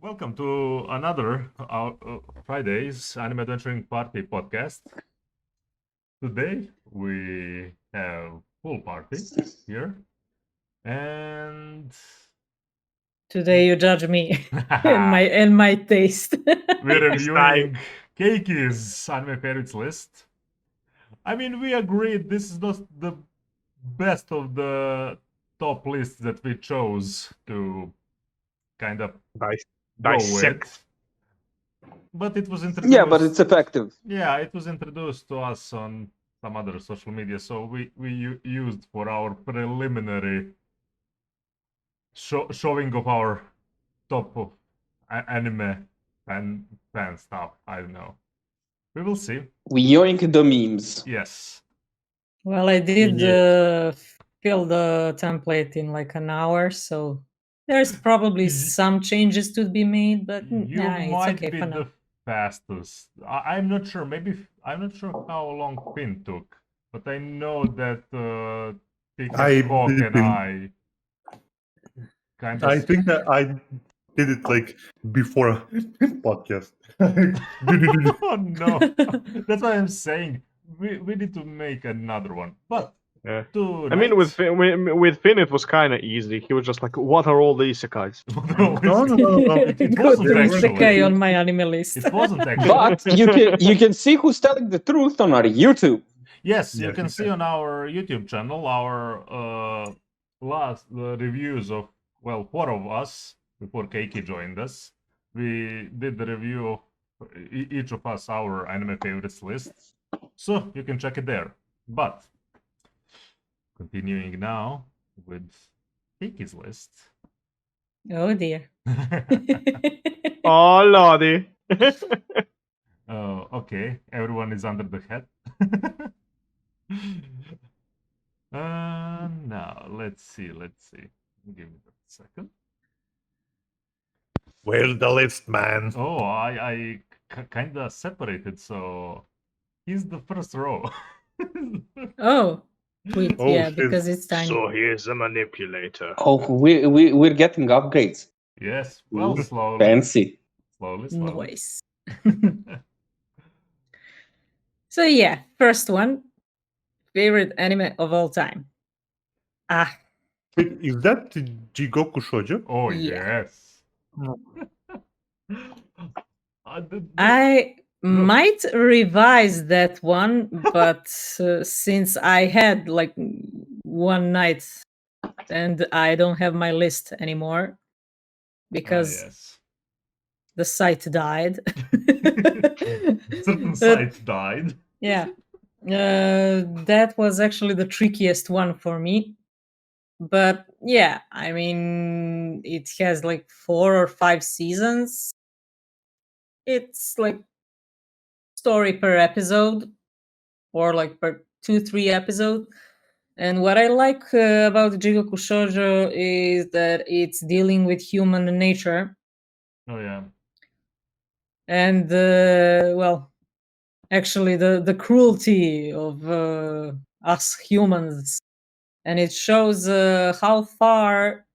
Welcome to another Friday's Anime Adventuring Party podcast. Today we have full party here, and Today you judge me and my taste. we're This time, reviewing Keiki's anime favorites list. I mean, we agreed this is not the best of the top lists that we chose to kind of dis- go dissect. with. But it was introduced. Yeah, but it's effective. Yeah, it was introduced to us on some other social media, so we used for our preliminary showing of our top of anime fan stuff. I don't know. We will see. We yoink the memes. Yes. Well, I did Yeah. fill the template in like an hour, so there's probably some changes to be made, but You it's might okay be for the now. fastest. I'm not sure. Maybe I'm not sure how long Finn took, but I know that I Hawk did and it. I kind of. I think that I did it like before podcast. Oh no, that's what I'm saying. We need to make another one, but Yeah. tonight, I mean, with Finn, it was kind of easy. He was just like, "What are all the isekais?" No. It Good wasn't actually. isekai on my anime list. It wasn't actually. But you can see who's telling the truth on our YouTube. Yes, you Yes, can see on our YouTube channel our last reviews of, well, four of us before Keiki joined us. We did the review of each of us our anime favorites list, so you can check it there. But continuing now with Keiki's list. Oh dear. Oh lordy! Oh, okay. Everyone is under the hat. Now let's see. Give me a second. Where's the list, man? Oh, I kind of separated, so he's the first row. Oh, sweet. Oh, yeah, shit. because it's tiny. So here's a manipulator. Oh, we're getting upgrades. Yes, well, Ooh, slowly. Fancy. Slowly. Noise. So yeah, first one, favorite anime of all time. Ah, Wait, is that Jigoku Shoujo? Oh, Yeah. yes. The- I might revise that one, but since I had like one night and I don't have my list anymore because yes. the site died. Certain site died. Yeah. That was actually the trickiest one for me. But yeah, I mean, it has like 4 or 5 seasons. It's like story per episode or like per 2-3 episode. And what I like about Jigoku Shoujo is that it's dealing with human nature. Oh yeah. And well, actually the cruelty of us humans, and it shows how far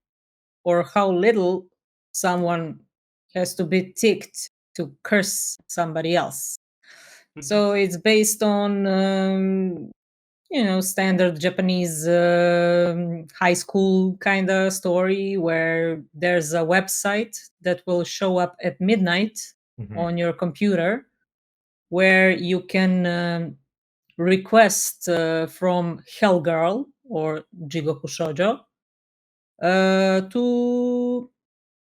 or how little someone has to be ticked to curse somebody else. So it's based on standard Japanese high school kind of story where there's a website that will show up at midnight Mhm. on your computer where you can request from Hellgirl or Jigoku Shoujo to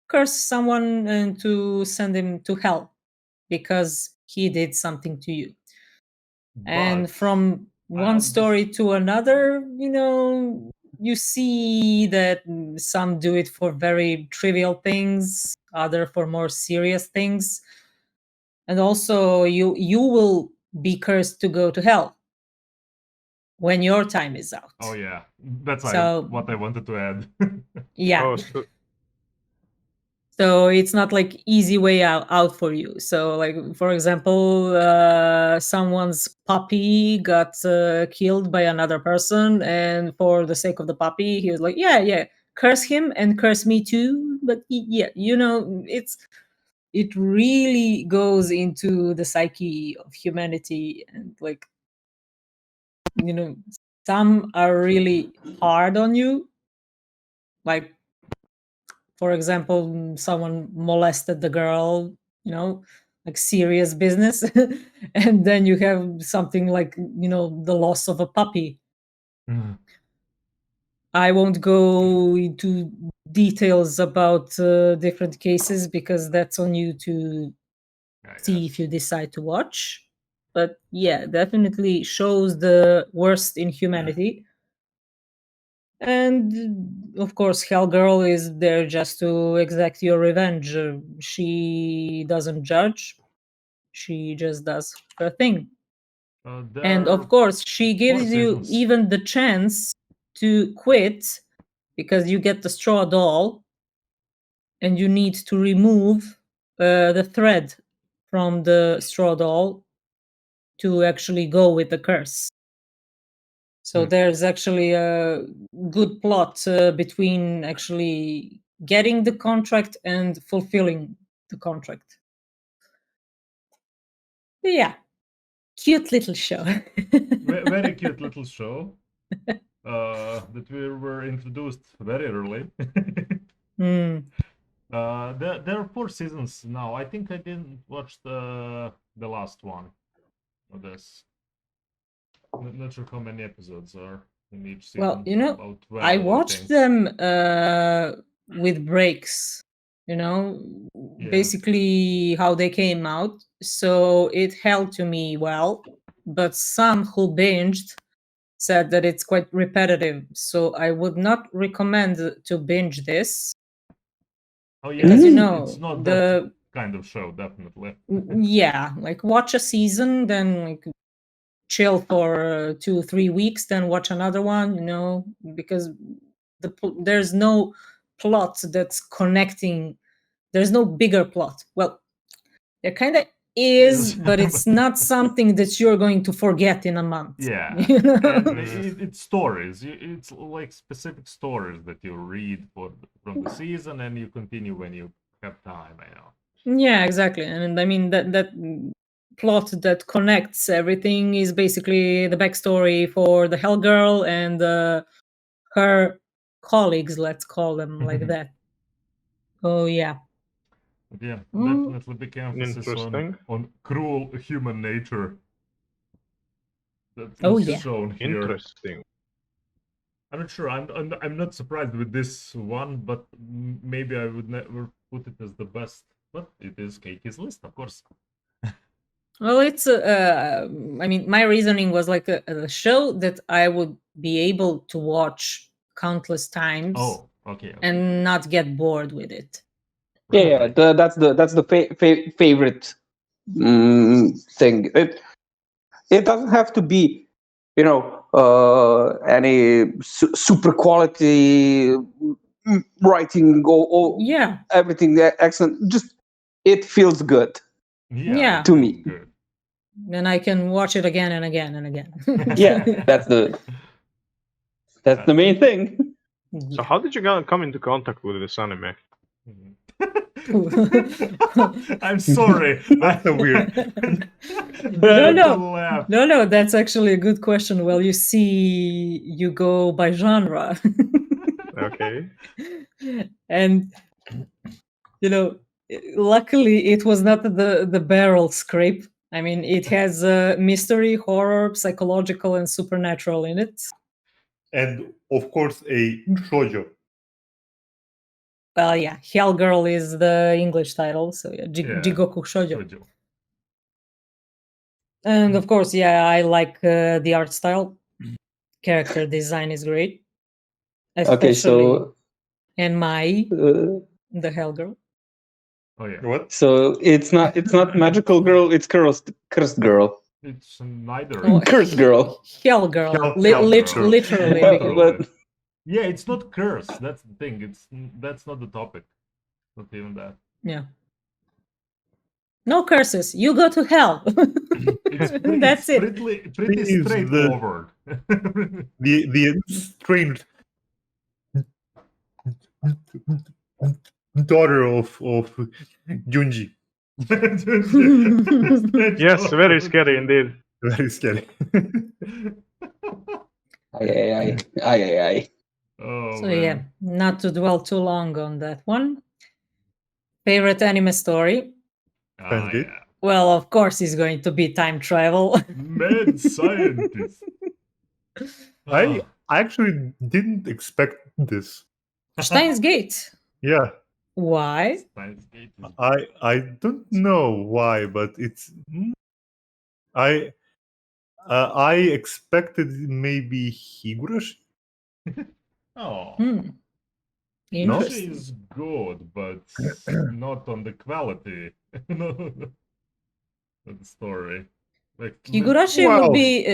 curse someone and to send him to hell because he did something to you. And But from one story to another, you see that some do it for very trivial things, other for more serious things. And also you will be cursed to go to hell when your time is out. Oh yeah, that's So- what I wanted to add. Yeah. Oh, So it's not like easy way out for you. So like for example, someone's puppy got killed by another person, and for the sake of the puppy, he was like, yeah, curse him and curse me too. But yeah, it's it really goes into the psyche of humanity, and like, you know, some are really hard on you, like, for example, someone molested the girl, you know, like serious business. And then you have something like, you know, the loss of a puppy. Mm. I won't go into details about different cases because that's on you to see if you decide to watch. But yeah, definitely shows the worst in humanity. And of course, Hellgirl is there just to exact your revenge. She doesn't judge, she just does her thing. And of course, she gives you seasons. even the chance to quit because you get the straw doll and you need to remove the thread from the straw doll to actually go with the curse. So there's actually a good plot between actually getting the contract and fulfilling the contract. Yeah, cute little show. Very cute little show that we were introduced very early. Mm. There are 4 seasons now. I think I didn't watch the last one of this. Not sure how many episodes are in each season. Well, you know, about 12, I watched think. them with breaks, you know, Yeah. basically how they came out. So it held to me well. But some who binged said that it's quite repetitive. So I would not recommend to binge this. Oh yeah, Because, you it's know, not the that kind of show, definitely. yeah, like watch a season, then like chill for 2-3 weeks, then watch another one, you know, because there's no plot that's connecting. There's no bigger plot. Well, there kind of is, but it's not something that you're going to forget in a month. Yeah, you know? and it's stories. It's like specific stories that you read from the season, and you continue when you have time. I know. Yeah, exactly. And I mean that plot that connects everything is basically the backstory for the Hellgirl and her colleagues, let's call them like that. Oh yeah. But yeah, Mm. definitely big emphasis Interesting. on cruel human nature that Oh, is yeah. shown here. Interesting. I'm not sure. I'm not surprised with this one, but maybe I would never put it as the best. But it is Keiki's list, of course. Well, it's I mean, my reasoning was like a show that I would be able to watch countless times Oh, okay. and not get bored with it. Yeah, Right. that's the favorite thing. It doesn't have to be, you know, any super quality writing or Yeah. everything excellent. Just it feels good Yeah. to me. Good. Then I can watch it again and again and again. Yeah, that's the main thing. So how did you come into contact with this anime? I'm sorry. That's a weird. No, that's actually a good question. Well, you see, you go by genre. Okay. And you know, luckily it was not the barrel scrape. I mean, it has mystery, horror, psychological, and supernatural in it. And of course, a shoujo. Well, yeah, Hellgirl is the English title, so yeah, Yeah, Jigoku Shoujo. Shoujo. And of course, yeah, I like the art style. Character design is great. Okay, so and Mai, the Hellgirl. Oh yeah. What? so it's not magical girl, it's cursed girl. It's neither. Oh, Cursed girl. Hellgirl. Hellgirl. Literally. But Yeah, it's not curse. That's the thing. That's not the topic. Not even that. Yeah. No curses. You go to hell. That's it. Pretty Is straightforward. The strange daughter of Junji. Yes, very scary indeed. Very scary. Ay, ay, ay. Ay, ay, ay. Oh, So man. yeah, not to dwell too long on that one. Favorite anime story? Ah, Gate? yeah. Well, of course, it's going to be time travel. Mad scientist. I Ah, actually didn't expect this. Steins Gate. Yeah, Why? Steins Gate is I don't know why, but it's I I expected maybe Higurashi. Oh, Hmm. Higurashi Interesting. is good, but not on the quality of the story. Like, Higurashi Wow. would be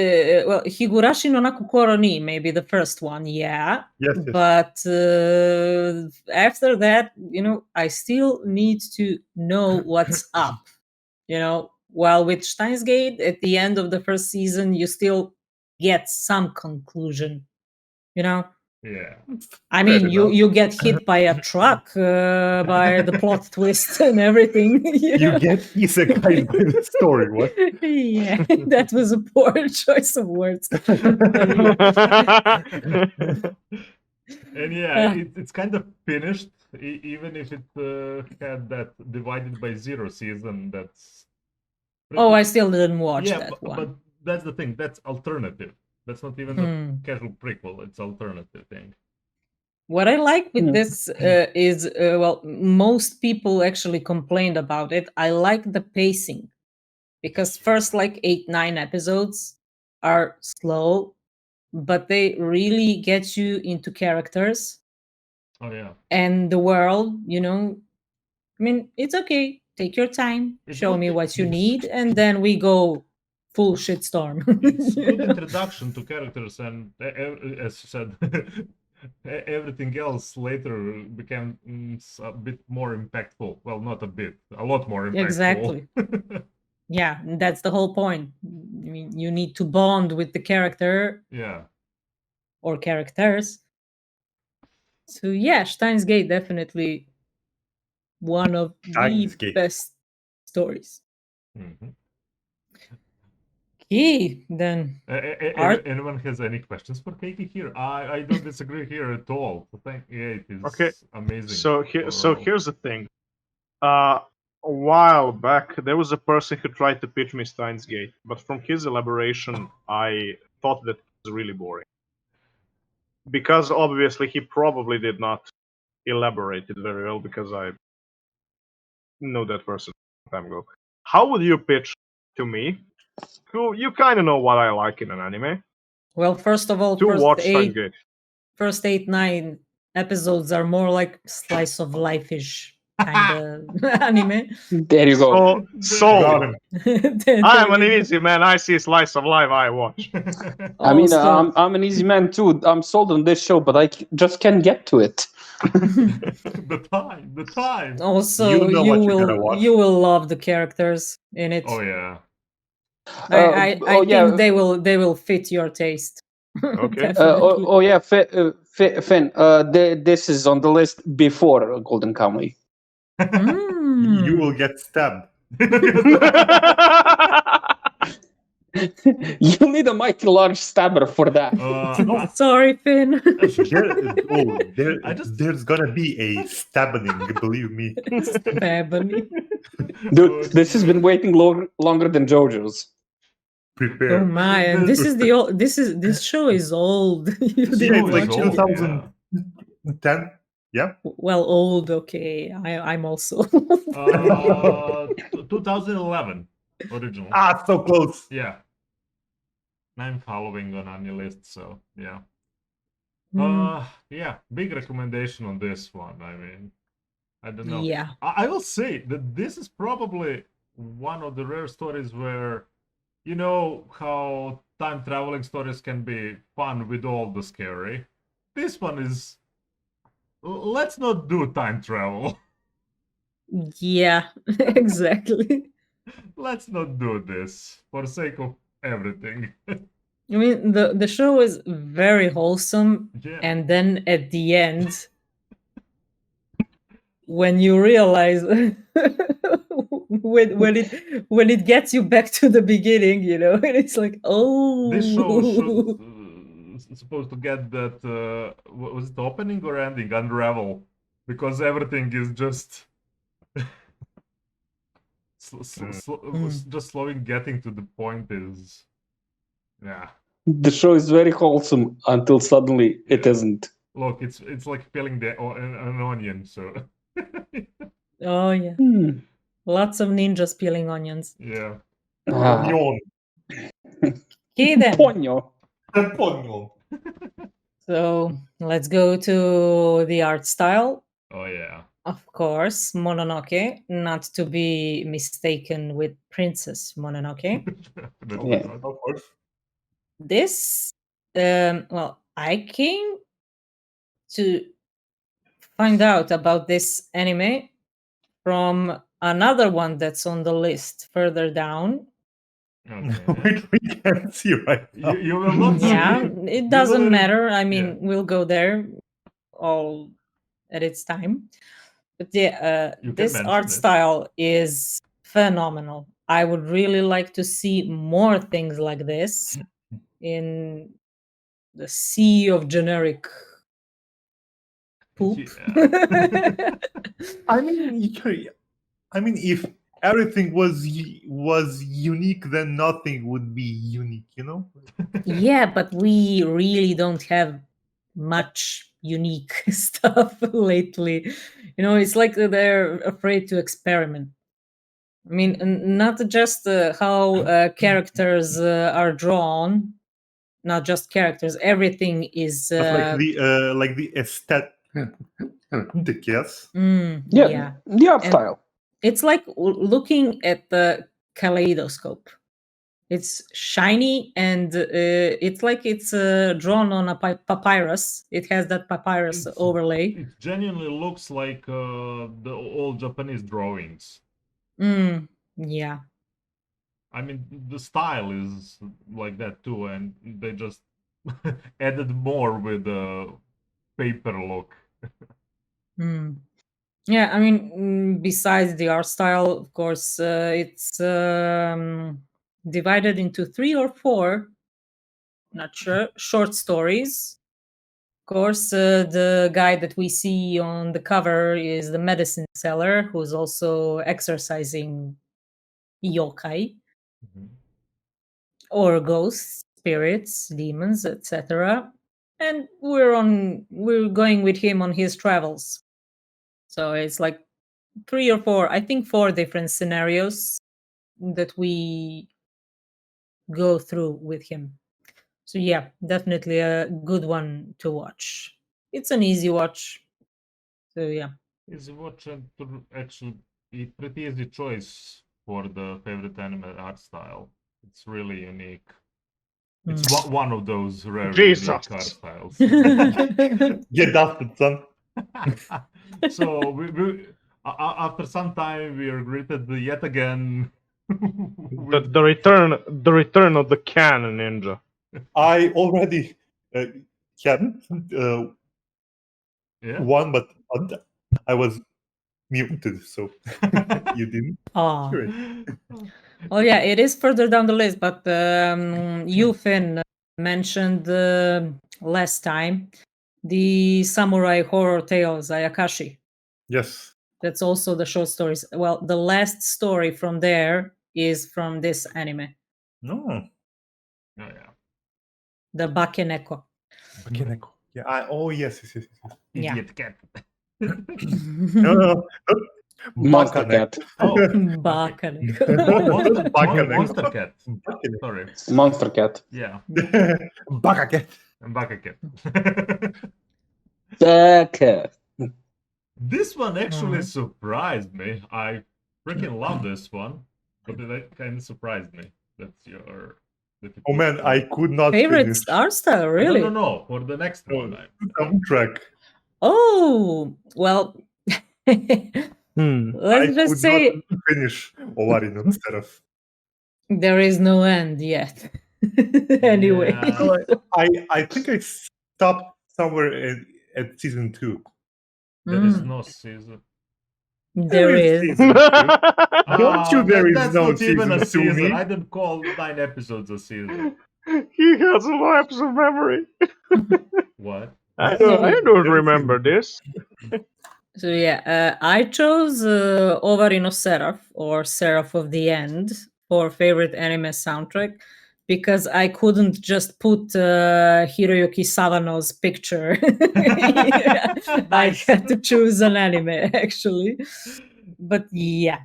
well, Higurashi no Nakukoro ni, maybe the first one, yeah. Yes, yes. But after that, I still need to know what's up. While with Steins Gate, at the end of the first season, you still get some conclusion. yeah. I mean, Fair enough. you get hit by a truck by the plot twist and everything. You get isekai by the story. What? Yeah, that was a poor choice of words. And yeah, it's kind of finished, even if it had that divided by zero season. That's Oh, I still didn't watch yeah, that one. but that's the thing. That's alternative. That's not even a casual prequel. It's alternative thing. What I like with Hmm. this is, well, most people actually complained about it. I like the pacing because first, like 8, 9 episodes are slow, but they really get you into characters Oh yeah. and the world. I mean, it's okay. Take your time. It's Show good- me what you it's- need, and then we go full shitstorm. It's good introduction to characters, and as you said, everything else later became a bit more impactful. Well, not a bit, a lot more impactful. Exactly. Yeah, that's the whole point. I mean, you need to bond with the character Yeah. or characters. So yeah, Steins Gate definitely one of Steins the Gate. best stories. Mhm. Okay, then Art- Anyone has any questions for Keiki here? I don't disagree here at all. Yeah, it is Okay, amazing. So overall. here's the thing. A while back, there was a person who tried to pitch me Steins Gate, but from his elaboration, I thought that it was really boring. Because obviously he probably did not elaborate it very well, because I know that person a long time ago. How would you pitch to me, who you kind of know what I like in an anime, well, first of all, to watch Steins Gate? first 8, 9 episodes are more like slice of life-ish kind of anime. There you go. So Got him. I'm an easy man. I see slice of life. I watch. I mean, Also- I'm an easy man too. I'm sold on this show, but I just can't get to it. the time. Also, You know what you're gonna watch. you will love the characters in it. Oh yeah. I oh, yeah. think they will fit your taste. Okay. Definitely. Oh yeah, Finn. This is on the list before Golden Kamuy. You Mm. will get stabbed. You need a mighty large stabber for that. Sorry, Finn. There's gonna be a stabbing, believe me. Stabbing. Dude, this has been waiting longer than JoJo's. Prepare. Oh my! And this show is old. You This didn't Yeah, it's like watch old, it. 2010. Yeah. Well, old. Okay, I'm also. 2011 original. Ah, so close. Yeah. I'm following on any list, so yeah. Hmm. Yeah, big recommendation on this one. I mean, I don't know. Yeah. I will say that this is probably one of the rare stories where, you know how time traveling stories can be fun with all the scary. This one is. Let's not do time travel. Yeah. Exactly. Let's not do this for sake of everything. I mean, the show is very wholesome, Yeah. and then at the end, when you realize when it gets you back to the beginning, and it's like, oh, This show should supposed to get that was it opening or ending unravel, because everything is just just slowing getting to the point is The show is very wholesome until suddenly it isn't. Look, it's like peeling an onion. So oh yeah, lots of ninjas peeling onions. yeah. Onion. Okay then. Ponyo. Onion. So let's go to the art style. Oh yeah. Of course, Mononoke, not to be mistaken with Princess Mononoke. Yeah. Of course. This, well, I came to find out about this anime from another one that's on the list further down. Okay. We can't see right now. You will not see. Yeah, it doesn't will- matter. I mean, yeah. we'll go there all at its time. But yeah, You can this mention art it. style is phenomenal. I would really like to see more things like this in the sea of generic poop. Yeah. I mean, if everything was unique, then nothing would be unique. Yeah, but we really don't have much unique stuff lately. It's like they're afraid to experiment. I mean, not just how characters are drawn, not just characters. Everything is. But like the aesthetic, yes. Yeah. The art And style. it's like looking at the kaleidoscope. It's shiny and it's like it's drawn on a papyrus. It has that papyrus overlay. It genuinely looks like the old Japanese drawings. Yeah. I mean, the style is like that too, and they just added more with the paper look. Yeah, I mean, besides the art style, of course, it's divided into 3 or 4, not sure, short stories. Of course, the guy that we see on the cover is the medicine seller, who's also exorcising yokai or ghosts, spirits, demons, etc. And we're going with him on his travels. So it's like 3 or 4, I think 4 different scenarios that we go through with him. So yeah, definitely a good one to watch. It's an easy watch. So yeah. Easy watch and actually a pretty easy choice for the favorite anime art style. It's really unique. It's one of those rare Jesus. unique art styles. Get dusted, son. So we after some time we are greeted yet again. The return of the canon ninja. I already hadn't Yeah. one, but I was muted, so you didn't. Oh. Sure. Well, yeah, it is further down the list, but you, Finn, mentioned last time the samurai horror tales, Ayakashi. Yes. That's also the short stories. Well, the last story from there is from this anime, No. Oh yeah. the Bakeneko. Bakeneko. Yeah. Oh yes. Yeah. Idiot cat. No. Monster cat. Oh, Bakeneko. Monster cat. Sorry. Monster cat. Yeah. Baka cat. Baka cat. Baka. This one actually surprised me. I freaking love this one, but it kind of surprised me. That's your. Oh man, I could not Favorite finish art style, really? No. For the next one. soundtrack. Oh, well. Let's I just could say not finish Owarino instead of. there is no end yet. Anyway. Yeah. I think I stopped somewhere at season 2. There is no season. There There is. season two. Don't you there is That's no not even a season to season. me. I didn't call 9 episodes a season. He has a lapse of memory. What? I So- don't There is remember season two. this. So yeah, I chose Ovarino Seraph or Seraph of the End for favorite anime soundtrack because I couldn't just put Hiroyuki Sawano's picture. I Nice. had to choose an anime actually. But yeah,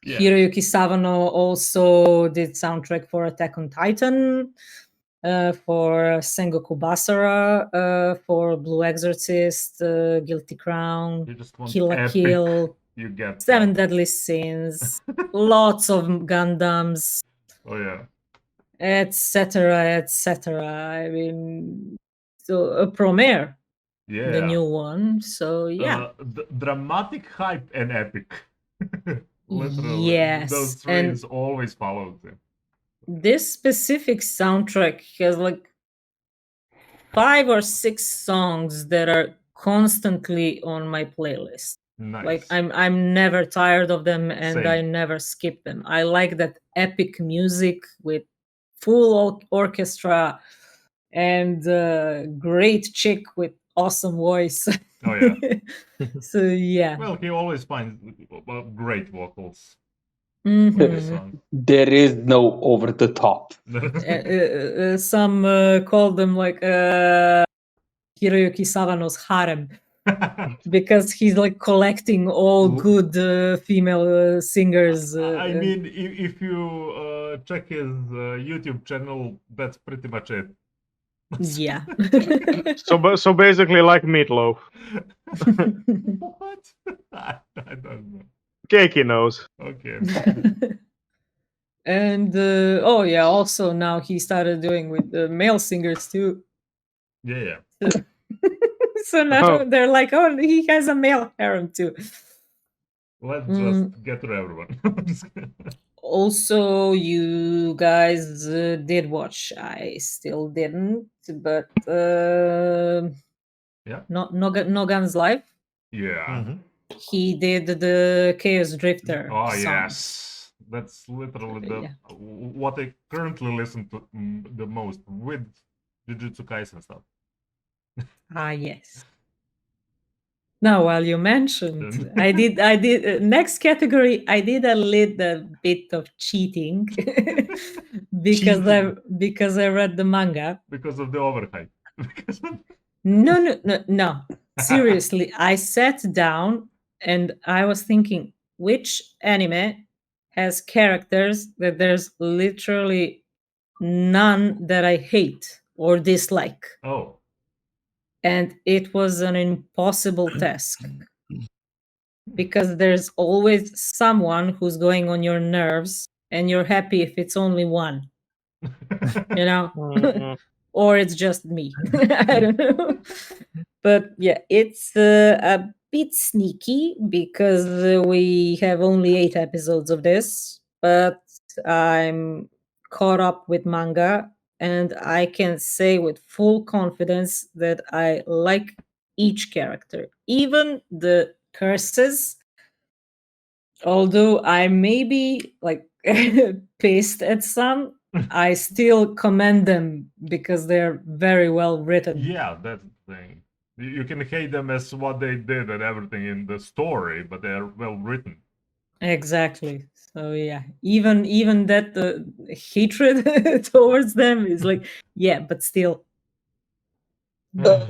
Yeah. Hiroyuki Sawano also did soundtrack for Attack on Titan, for Sengoku Basara, for Blue Exorcist, Guilty Crown, You just want Kill la epic. Kill, You get Seven that. Deadly Sins, lots of Gundams, Oh yeah. etc., etc. I mean, so Promare, Yeah. the new one. So yeah, Dramatic, hype, and epic. Literally. Yes, Those and- trains always followed them. this specific soundtrack has like 5 or 6 songs that are constantly on my playlist. Nice. Like I'm never tired of them and I Same. never skip them. I like that epic music with full orchestra and great chick with awesome voice. Oh yeah. So yeah. Well, he always finds great vocals Mhm. for the song. There is no over the top. Some call them like Hiroyuki Sawano's harem because he's like collecting all good female singers. I mean, if you check his YouTube channel, that's pretty much it. yeah. So basically, like Meatloaf. What? I don't know. Keiki knows. Okay. And oh yeah, also now he started doing with the male singers too. Yeah. So now Oh. they're like, oh, he has a male harem too. Let's Mm. just get to everyone. Also, you guys did watch. I still didn't, but Yeah. No Guns Live. Yeah. Mhm. He did the Chaos Drifter. Oh song. yes, that's literally the Yeah. what I currently listen to the most with Jujutsu Kaisen stuff. Ah, yes. Now, while you mentioned, I did. Next category, I did a little bit of cheating because I read the manga. Because of the overhype. Because of- No. Seriously, I sat down and I was thinking, which anime has characters that there's literally none that I hate or dislike? oh, And it was an impossible task because there's always someone who's going on your nerves and you're happy if it's only one, you know? Or it's just me. I don't know. But yeah, it's a bit sneaky because we have only 8 episodes of this, but I'm caught up with manga and I can say with full confidence that I like each character, even the curses. Although I may be like pissed at some, I still commend them because they're very well written. yeah, that's the thing. You can hate them as what they did and everything in the story, but they're well written. Exactly. So yeah, even that hatred towards them is like, yeah, but still,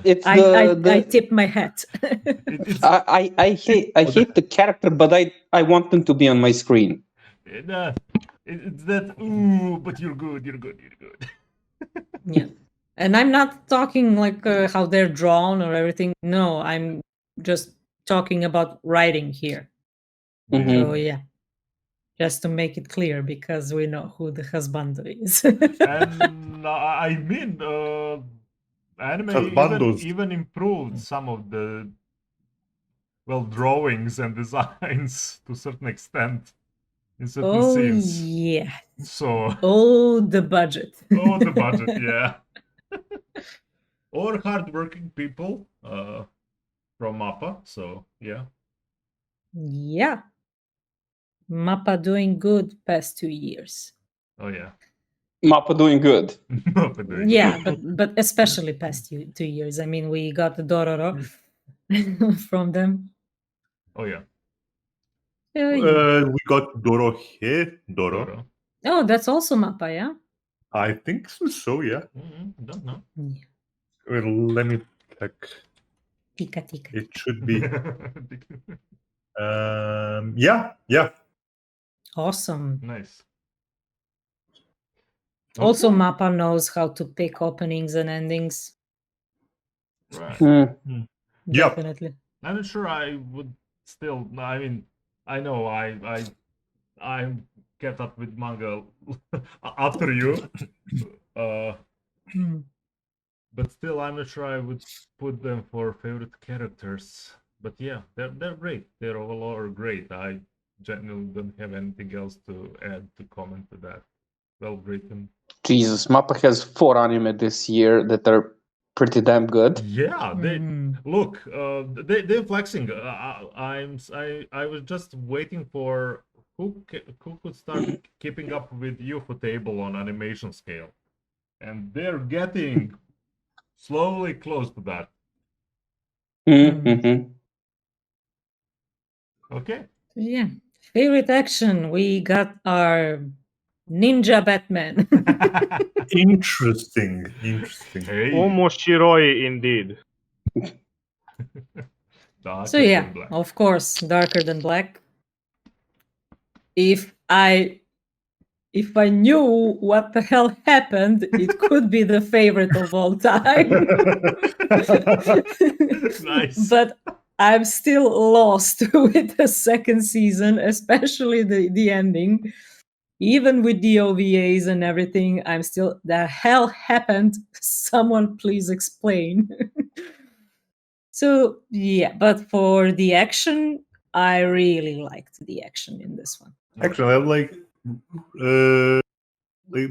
It's I tip my hat. It's I hate the character, but I want them to be on my screen. it's that ooh, but you're good. Yeah. And I'm not talking like how they're drawn or everything. No, I'm just talking about writing here. Mhm. So yeah, just to make it clear because we know who the husband is. And I mean, anime Husbandos. even improved some of the drawings and designs to a certain extent in certain Oh scenes. yeah. So, Oh, the budget. oh, the budget, yeah. Or hardworking people from Mappa. So, yeah. Yeah. Mappa doing good past 2 years. Oh yeah. Mappa doing good. Mappa doing Yeah, good. but especially past 2 years. I mean, we got the Dororo from them. Oh yeah. We got Doro here. Doro. Doro. Oh, that's also Mappa, yeah? I think so, yeah. Don't know. Yeah. Well, let me check. Tika, tika. It should be. Yeah. Awesome. Nice. Also, Okay. Mappa knows how to pick openings and endings. Right. Mm. Yeah. Definitely. I'm not sure I would still. I mean, I know I kept up with manga after you, Hmm. but still I'm not sure I would put them for favorite characters. But yeah, they're great. They're all great. I genuinely don't have anything else to add to comment to that. Well written. Jesus, Mappa has 4 anime this year that are pretty damn good. Yeah, they Mhm. look. They're flexing. I was just waiting for who could start keeping up with UFO table on animation scale, and they're getting slowly close to that. Mm-hmm. Okay. Yeah. Favorite action. We got our Ninja Batman. Interesting. Hey. Almost Shiroi indeed. Darker So yeah, than black. of course, Darker Than Black. If I knew what the hell happened, it could be the favorite of all time. Nice. But I'm still lost with the second season, especially the ending. Even with the OVAs and everything, I'm still, the hell happened? Someone please explain. So yeah, but for the action, I really liked the action in this one. Actually, I'm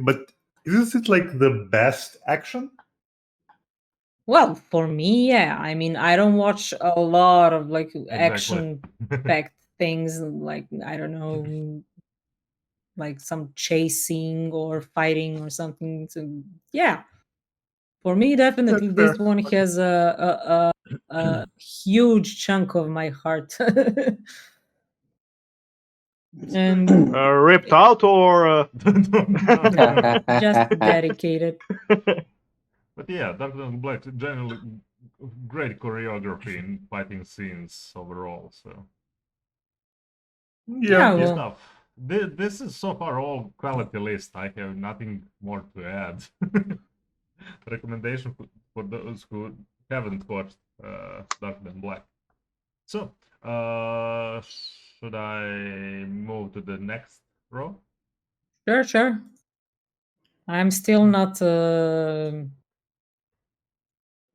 but is it like the best action? Well, for me, yeah. I mean, I don't watch a lot of like action-packed things, like I don't know, like some chasing or fighting or something. So yeah, for me, definitely That's this one has a huge chunk of my heart. And Ripped out or just dedicated. But yeah, Darker Than Black generally great choreography in fighting scenes overall. So Yeah, good well, stuff. This is so far all quality list. I have nothing more to add. Recommendation for those who haven't watched Darker Than Black. So, should I move to the next row? sure. I'm still not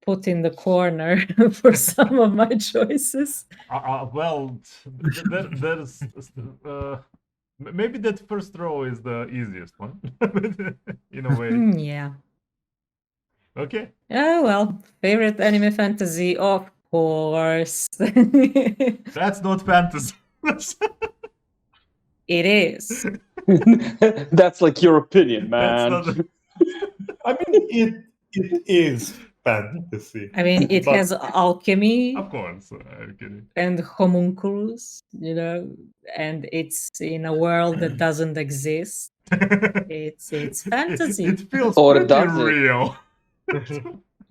put in the corner for some of my choices. Well, there's maybe that first row is the easiest one in a way. Yeah. Okay. Oh, well, favorite anime fantasy, of course. That's not fantasy. It is. That's like your opinion, That's man. not. I mean, it is fantasy. I mean, it But- has alchemy Of course, I'm kidding. and homunculus, and it's in a world that doesn't exist. It's fantasy. It feels Or pretty does it? real.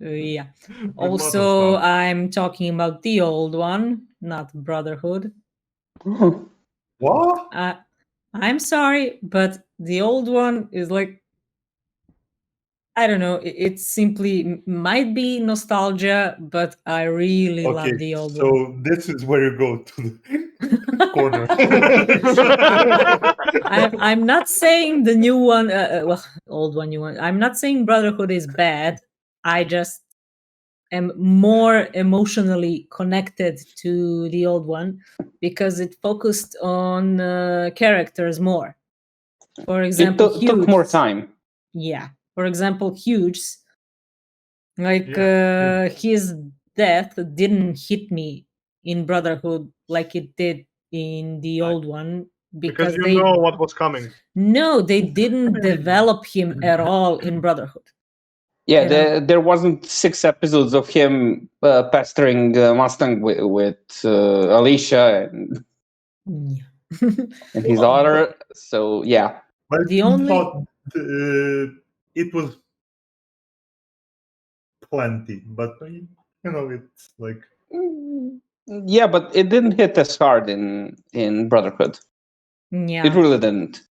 Yeah. With lots of Also, stuff. I'm talking about the old one, not Brotherhood. What? I'm sorry, but the old one is like, I don't know. It simply might be nostalgia, but I really Okay, love the old so one. this is where you go to the corner. I'm not saying the new one, well, old one, new one. I'm not saying Brotherhood is bad. I just am more emotionally connected to the old one because it focused on characters more. For It example, took more Huge. time. Yeah. For example, Huge. Like Yeah. his death didn't hit me in Brotherhood like it did in the I- old one Because because you they know what was coming. no, they didn't develop him at all in Brotherhood. Yeah, You know? there wasn't 6 episodes of him pestering Mustang with Alicia Yeah. and his Well, daughter. So yeah, But The I only- thought it was plenty, but you know, it's like yeah, but it didn't hit as hard in Brotherhood. Yeah. It really didn't.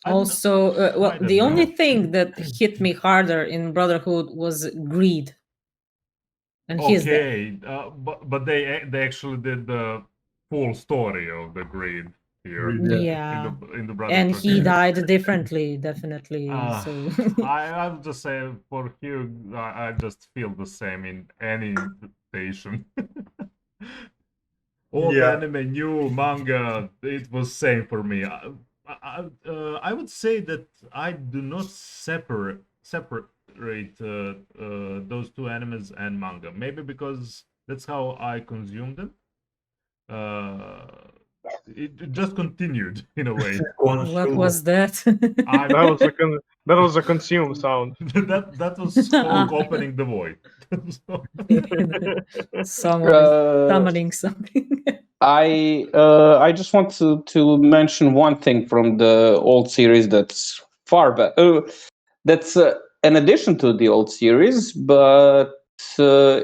I don't know. Also, well, I don't the only know. thing that hit me harder in Brotherhood was greed and his death. Okay, but they actually did the full story of the greed here Yeah. in the And Brotherhood. he died differently, definitely. Uh, So I'll just say for Hugh, I just feel the same in any invitation. Old Yeah. anime, new manga, it was same for me. I would say that I do not separate those two animes and manga. Maybe because that's how I consumed them. It just continued in a way. what was that? I That was a consume sound. that was Hulk opening the void. So- Someone is Uh, summoning something. I just want to mention one thing from the old series that's far back. That's an addition to the old series, but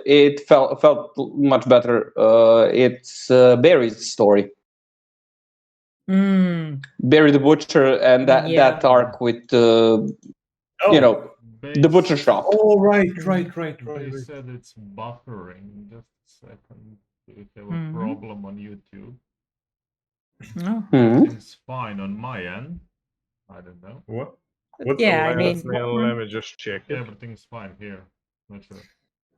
it felt much better. It's Barry's story, Mm, Barry the Butcher, and that Yeah. arc with oh, the butcher shop. Oh, right. They said it's buffering. Just a second. We have a Mhm. problem on YouTube. no. Mhm. Everything's fine on my end. I don't know. What? But What's yeah, I the- mean, Let me just check it. Everything's fine here. Not sure.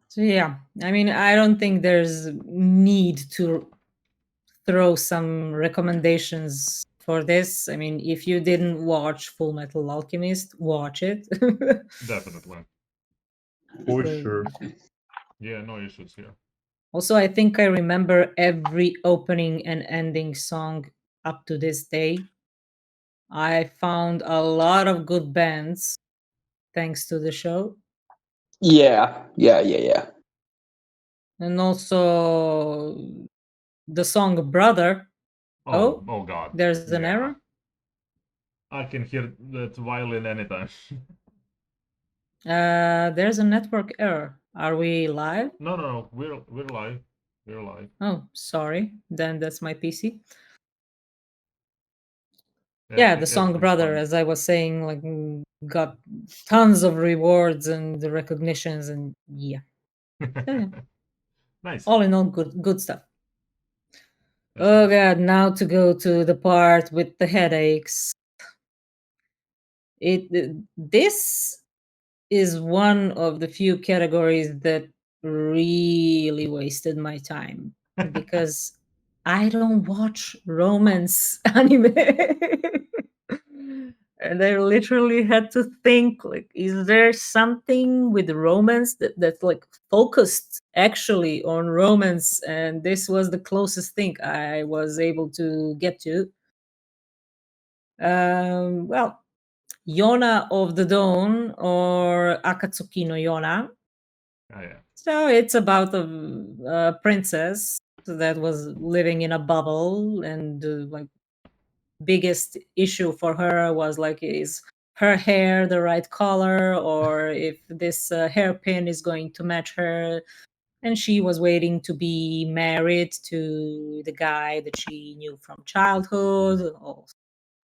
so yeah, I mean, I don't think there's need to throw some recommendations for this. I mean, if you didn't watch Full Metal Alchemist, watch it. Definitely. For So- sure. Yeah, no issues here. Also, I think I remember every opening and ending song up to this day. I found a lot of good bands thanks to the show. Yeah. And also the song Brother. Oh God. There's an Yeah. error. I can hear that violin anytime. There's a network error. Are we live? No. We're live. We're live. Oh, sorry. Then that's my PC. Yeah, the song Everything's Brother, fine. as I was saying, like got tons of rewards and the recognitions, and yeah, Nice. all in all, good stuff. That's Oh nice. god, now to go to the part with the headaches. This is one of the few categories that really wasted my time because I don't watch romance anime. And I literally had to think, like, is there something with romance that's like focused actually on romance? And this was the closest thing I was able to get to. Well, Yona of the Dawn or Akatsuki no Yona. Oh, yeah. So it's about a princess that was living in a bubble, and like biggest issue for her was like, is her hair the right color, or if this hairpin is going to match her. And she was waiting to be married to the guy that she knew from childhood. Of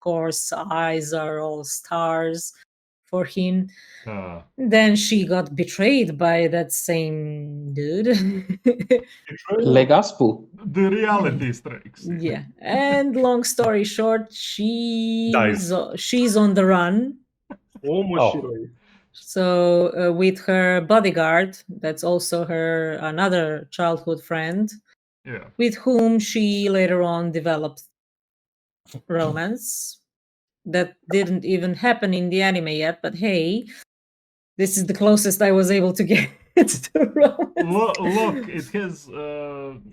course, eyes are all stars for him. Then she got betrayed by that same dude. Legaspu. The reality strikes. Yeah. And long story short, Dies. she's on the run. So with her bodyguard, that's also her another childhood friend, Yeah. with whom she later on developed romance. That didn't even happen in the anime yet, but hey, this is the closest I was able to get. it's the romance. Look, it has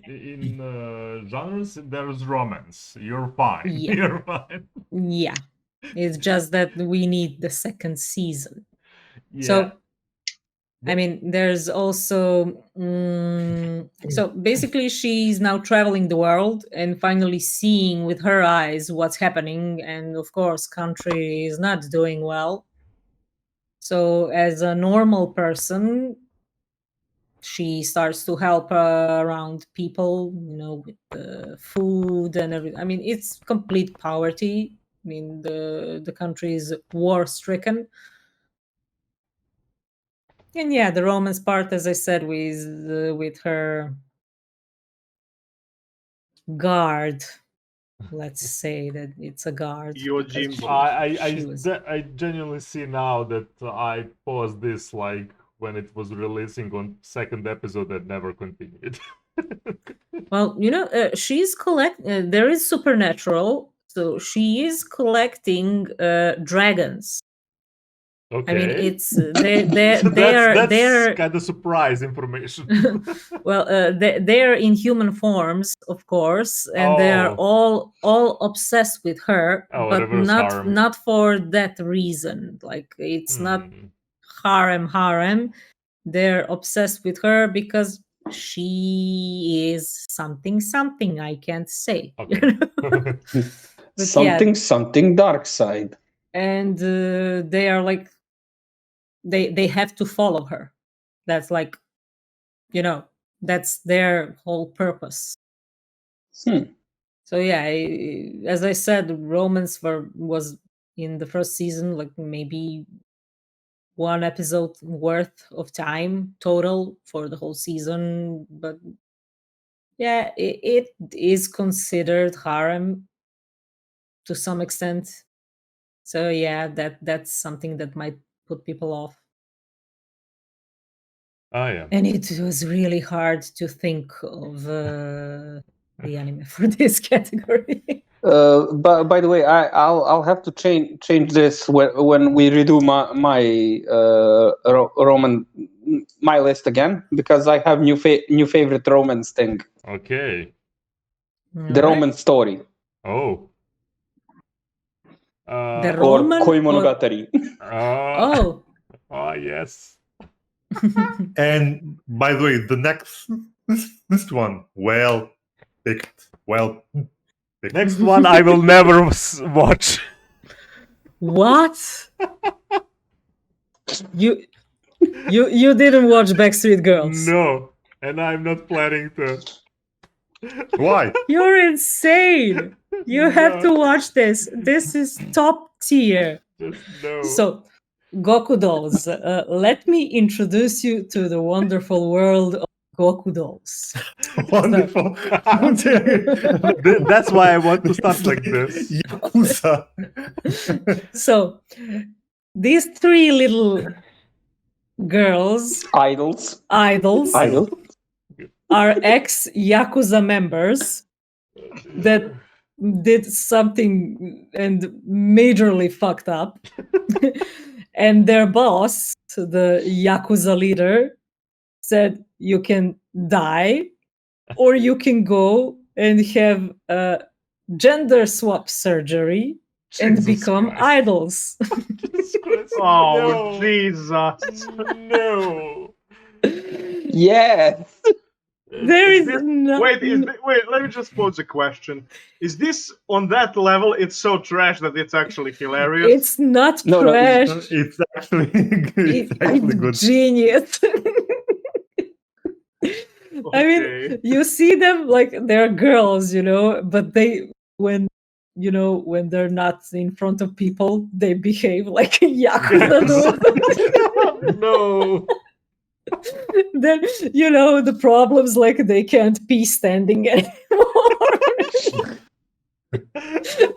in genres there's romance. You're fine. Yeah. You're fine. Yeah, it's just that we need the second season. Yeah. So, I mean, there's also so basically she's now traveling the world and finally seeing with her eyes what's happening, and of course, country is not doing well. So, as a normal person, she starts to help around people, with the food and everything. I mean, it's complete poverty. I mean, the country is war stricken. And yeah, the romance part, as I said, with her guard. Let's say that it's a guard. because Yojimbo. she was- I genuinely see now that I paused this like when it was releasing on second episode and never continued. Well, she's there is supernatural, so she is collecting dragons. Okay. I mean, it's So they're that's kind of surprise information. well, they're in human forms, of course, and they're Oh. all obsessed with her, Oh, but reverse harem. not for that reason. Like, it's not Hmm. harem. They're obsessed with her because she is something I can't say. Okay. But something dark side. and they are like they have to follow her. That's like, that's their whole purpose. So yeah, as I said, romance was in the first season like maybe one episode worth of time total for the whole season, but yeah, it is considered harem to some extent. So yeah, that's something that might put people off. Oh yeah. And it was really hard to think of the anime for this category. But by the way, I'll have to change this when we redo my Roman my list again, because I have new favorite romance thing. Okay. The Roman story. Oh. The Or Roman Koi Monogatari. Oh. Oh yes. And by the way, the next one, well picked. Next one I will never watch. What? You didn't watch Backstreet Girls? No, and I'm not planning to. Why? You're insane. You have to watch this. This is top tier. Just no. So, Goku Dolls, let me introduce you to the wonderful world of Goku Dolls. Wonderful. That's why I want to start like this. Yakuza. So, these three little girls, Idols. are ex-Yakuza members that did something and majorly fucked up. And their boss, the Yakuza leader, said, you can die or you can go and have a gender swap surgery and Jesus become Christ. idols. Jesus Christ. Oh, no. Jesus. No. Yes. There is Wait, let me just pose a question. Is this on that level? It's so trash that it's actually hilarious. It's not No, trash. It's actually good. Genius. I mean, you see them like they're girls, but when they're not in front of people, they behave like Yakuza do. No. Then the problems, like they can't pee standing anymore.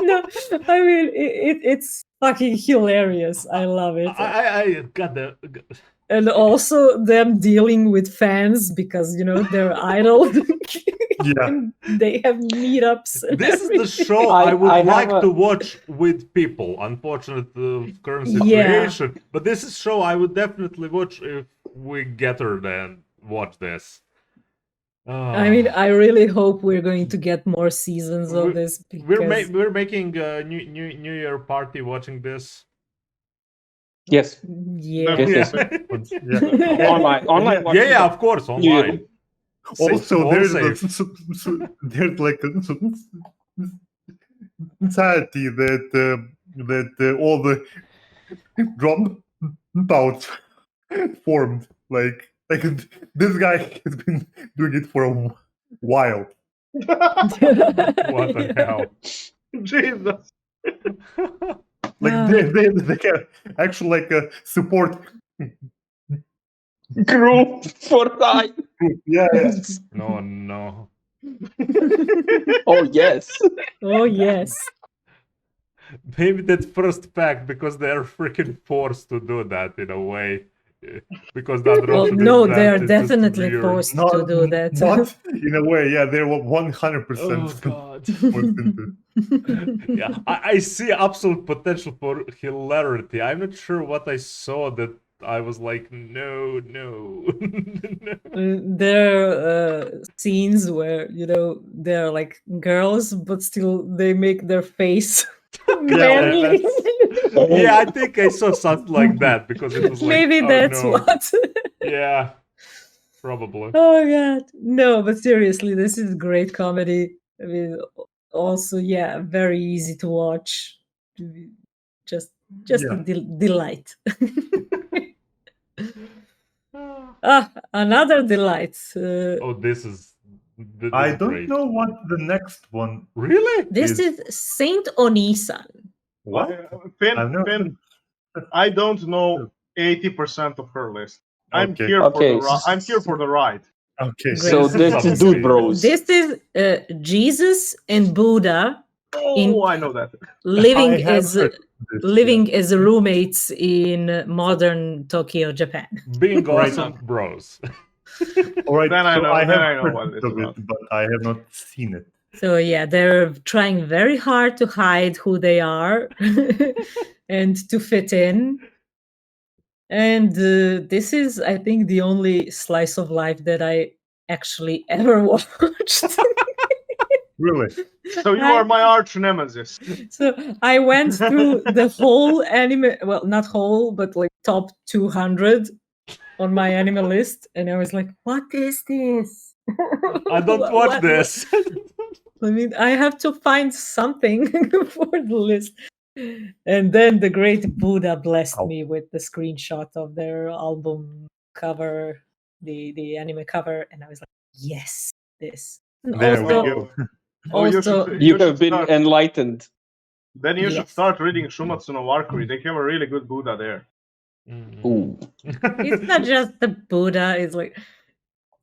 No, I mean it's fucking hilarious. I love it. I got the. And also them dealing with fans because they're idol. Yeah. And they have meetups. And This is everything. the show I would like to watch with people. Unfortunate current Yeah. situation, but this is show I would definitely watch if we gathered and watched this. I mean, I really hope we're going to get more seasons of this because we're making a New Year party watching this. Yes. yeah. Yes, Yeah. Online. Yeah, of course, online. Also, All there's safe. there's like a society that all the dropouts formed. Like this guy has been doing it for a while. What the hell? Jesus. Like they can actually like support Group for time. group. Yeah. No. Oh yes. Oh yes. Maybe that first pack because they're freaking forced to do that in a way. Because the other Well, option no, is that they're it's just definitely weird. forced to do that. Not in a way. Yeah, they're 100% Oh god. forced into. Yeah, I see absolute potential for hilarity. I'm not sure what I saw that I was like, no. no. There are scenes where they're like girls, but still they make their face manly. Yeah, I think I saw something like that because it was like, Maybe oh, that's no. what. Yeah, probably. Oh god, no! But seriously, this is great comedy. I mean, also, yeah, very easy to watch. Just Yeah. a delight. Another delight. Oh, this is I don't great. know what the next one. Really? This is Saint Onisan. What? Finn, I've never Finn, I don't know 80% of her list. I'm Okay. here Okay. I'm here for the ride. Okay. So This is this is obviously- Dude Bros. This is Jesus and Buddha Oh, I know that. living I have as heard this, living as roommates in modern Tokyo, Japan. Being Right. awesome bros. All right. Then I so know- I then have I know heard what it's of about. it, but I have not seen it. So yeah, they're trying very hard to hide who they are and to fit in. And this is, I think, the only slice of life that I actually ever watched. Really? So you are my arch nemesis. So I went through the whole anime, well, not whole, but like top 200 on my anime list, and I was like, "What is this? I don't watch this. I mean, I have to find something for the list." And then the great Buddha blessed me with the screenshot of their album cover, the anime cover, and I was like, "Yes, this." And There we also, go. Oh, you also, should- You should have been start- enlightened. Then you should Yes. start reading Shumatsu no Valkyrie. They have a really good Buddha there. Ooh. it's not just the Buddha; it's like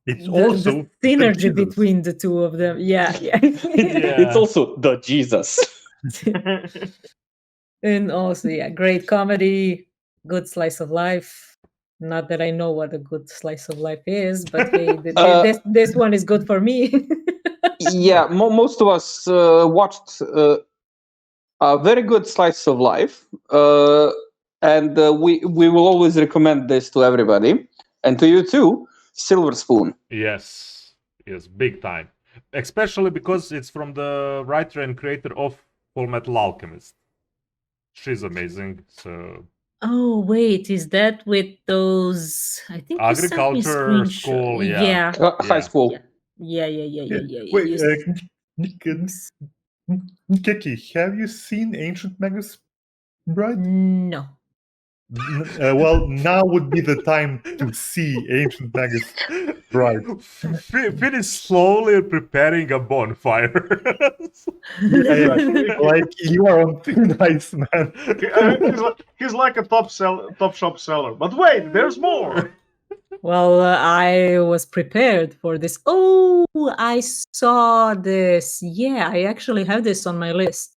It's the also synergy Jesus. between the two of them. Yeah. It's also the Jesus. And also, yeah, great comedy, good slice of life. Not that I know what a good slice of life is, but hey, this one is good for me. Yeah, most of us watched a very good slice of life, and we will always recommend this to everybody, and to you too. Silver Spoon. Yes, big time. Especially because it's from the writer and creator of Full Metal Alchemist. She's amazing. So Oh wait, is that with those? I think you sent me Agriculture screenshot. school, yeah. Yeah, High school. yeah. Wait, you Keiki, have you seen Ancient Magus Bride? No. Well, now would be the time to see Ancient Magus Bride. Finn is slowly preparing a bonfire. Like you are on thin ice, man. He's like a top shop seller. But wait, there's more. Well, I was prepared for this. Oh, I saw this. Yeah, I actually have this on my list.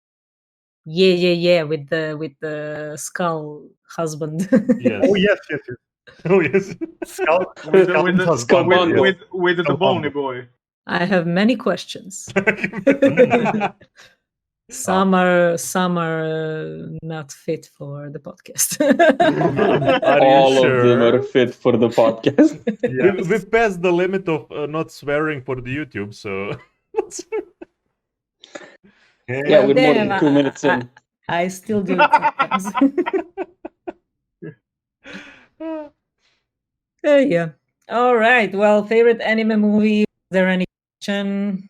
Yeah, with the skull husband. Yes. Oh yes. Oh yes. Skull, With the Skull bony Bundle. boy. I have many questions. Some are not fit for the podcast. Are you All of them sure? are fit for the podcast. Yes. We've passed the limit of not swearing for the YouTube, so. Yeah, we're more Damn, than 2 minutes in. I still do it sometimes. Yeah. All right. Well, favorite anime movie. Is there any question?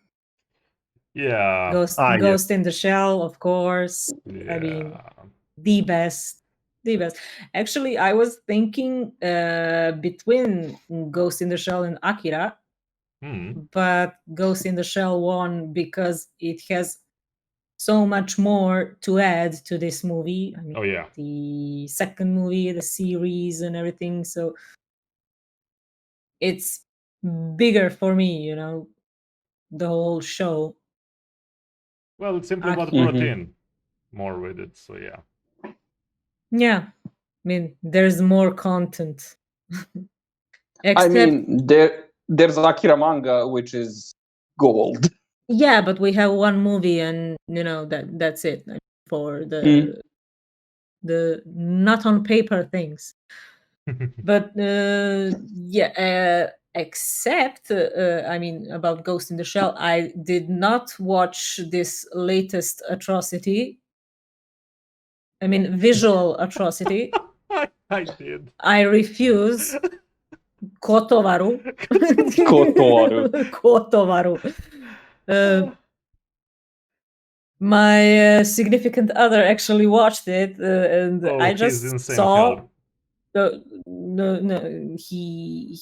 Yeah. Ghost in the Shell, of course. I mean, Yeah. the best. The best. Actually, I was thinking between Ghost in the Shell and Akira, but Ghost in the Shell won because it has so much more to add to this movie. I mean, Oh yeah. the second movie, the series, and everything. So it's bigger for me, you know, the whole show. Well, it's simply about Mhm. protein. More with it, so yeah. Yeah. I mean, there's more content. I mean, there's Akira manga, which is gold. Yeah, but we have one movie, and you know that's it for the not on paper things. But yeah, except I mean, about Ghost in the Shell, I did not watch this latest atrocity. I mean, visual atrocity. I did. I refuse. Kotowaru. Kotowaru. Kotowaru. My significant other actually watched it, and Oh, I he's just insane saw. killer. No, he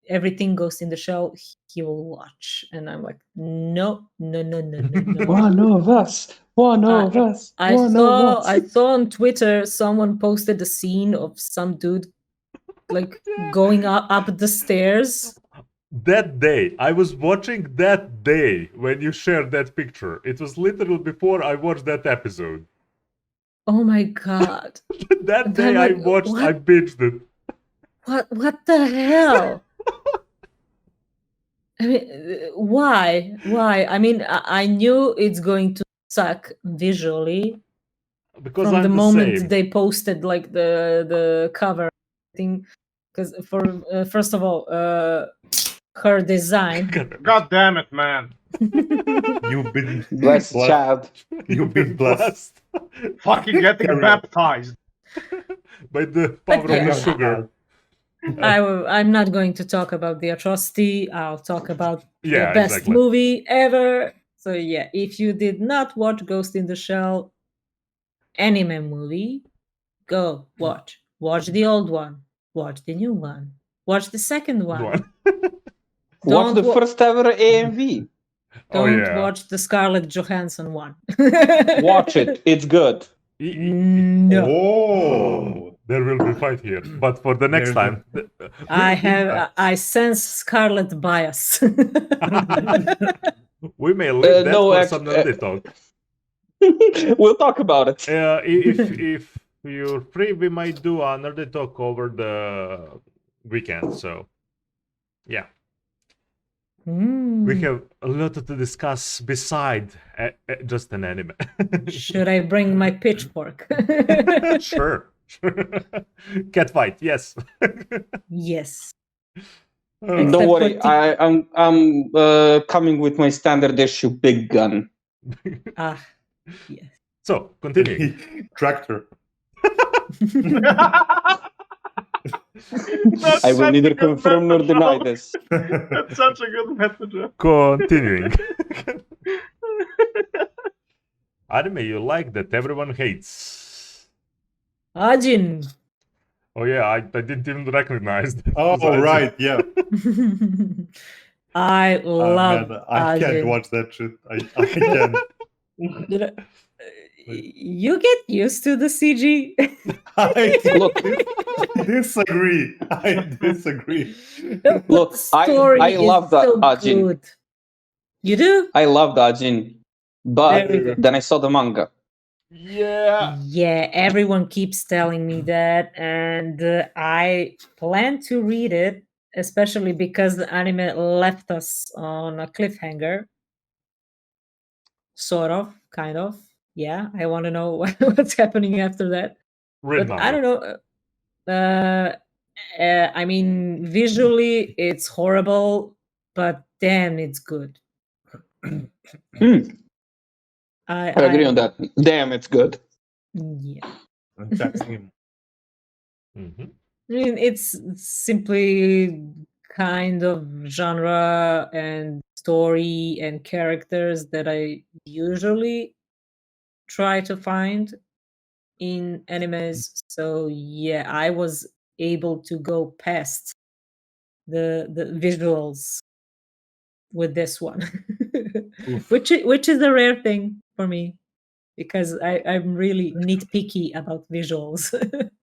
everything Goes in the Shell. He will watch, and I'm like, no. One of us. One of us. I One of us. I saw on Twitter someone posted a scene of some dude like going up the stairs. That day, I was watching that day when you shared that picture. It was literally before I watched that episode. Oh my god! That day I watched, I binged it. What the hell? I mean, why? I mean, I knew it's going to suck visually Because from I'm the the moment same. they posted like the cover thing. Because for first of all, her design. God damn it, man! You've been Blessed child. You've been blessed. Fucking getting Carry on. baptized. By the power of yeah. the sugar. I'm not going to talk about the atrocity. I'll talk about the Yeah, best exactly. movie ever. So yeah, if you did not watch Ghost in the Shell anime movie, go watch. Watch the old one. Watch the new one. Watch the second one. Watch the first ever AMV. Don't watch the Scarlett Johansson one. Watch it. It's good. No. Oh, there will be fight here, but for the next time. I sense Scarlett bias. We may leave that no, for some other talk. We'll talk about it. If you're free, we might do another talk over the weekend. So, yeah. We have a lot to discuss beside just an anime. Should I bring my pitchfork? Sure. Cat fight, yes. Yes. Don't worry, I'm coming with my standard issue big gun. Yes. So, continuing. Tractor. I will neither confirm nor deny this. That's such a good message. Continuing. Anime you like that everyone hates. Ajin. Oh yeah, I didn't even recognize that. Oh right, yeah. I love Man, I can't watch that shit. I can't. You get used to the CG. I disagree. Look, I love that so Ajin. Good. You do? I love Ajin, but then I saw the manga. Yeah, everyone keeps telling me that, and I plan to read it, especially because the anime left us on a cliffhanger. sort of, kind of. Yeah, I want to know what's happening after that. Read But I manga. don't know. I mean, visually it's horrible, but damn, it's good. I agree on that. Damn, it's good. Yeah. And that's him. Mhm. I mean, it's simply kind of genre and story and characters that I usually try to find in animes. So yeah, I was able to go past the visuals with this one, Oof. which is a rare thing for me because I'm really nitpicky about visuals.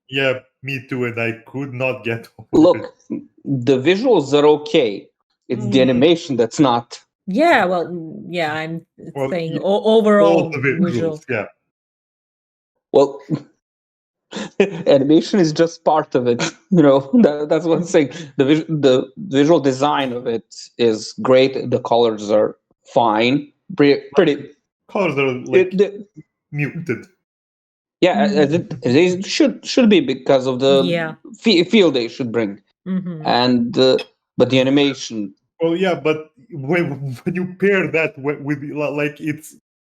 Yeah, me too, and I could not get over it. Look, the visuals are okay. It's the animation that's not. Yeah, well, yeah, I'm Well, saying all overall the visual. visuals, yeah. Well, animation is just part of it. That's what I'm saying. The visual design of it is great. The colors are fine. Pretty. Colors are like It- muted. yeah, they should be because of the Yeah. feel they should bring. Mhm. And but the animation, Well, yeah, but when you pair that with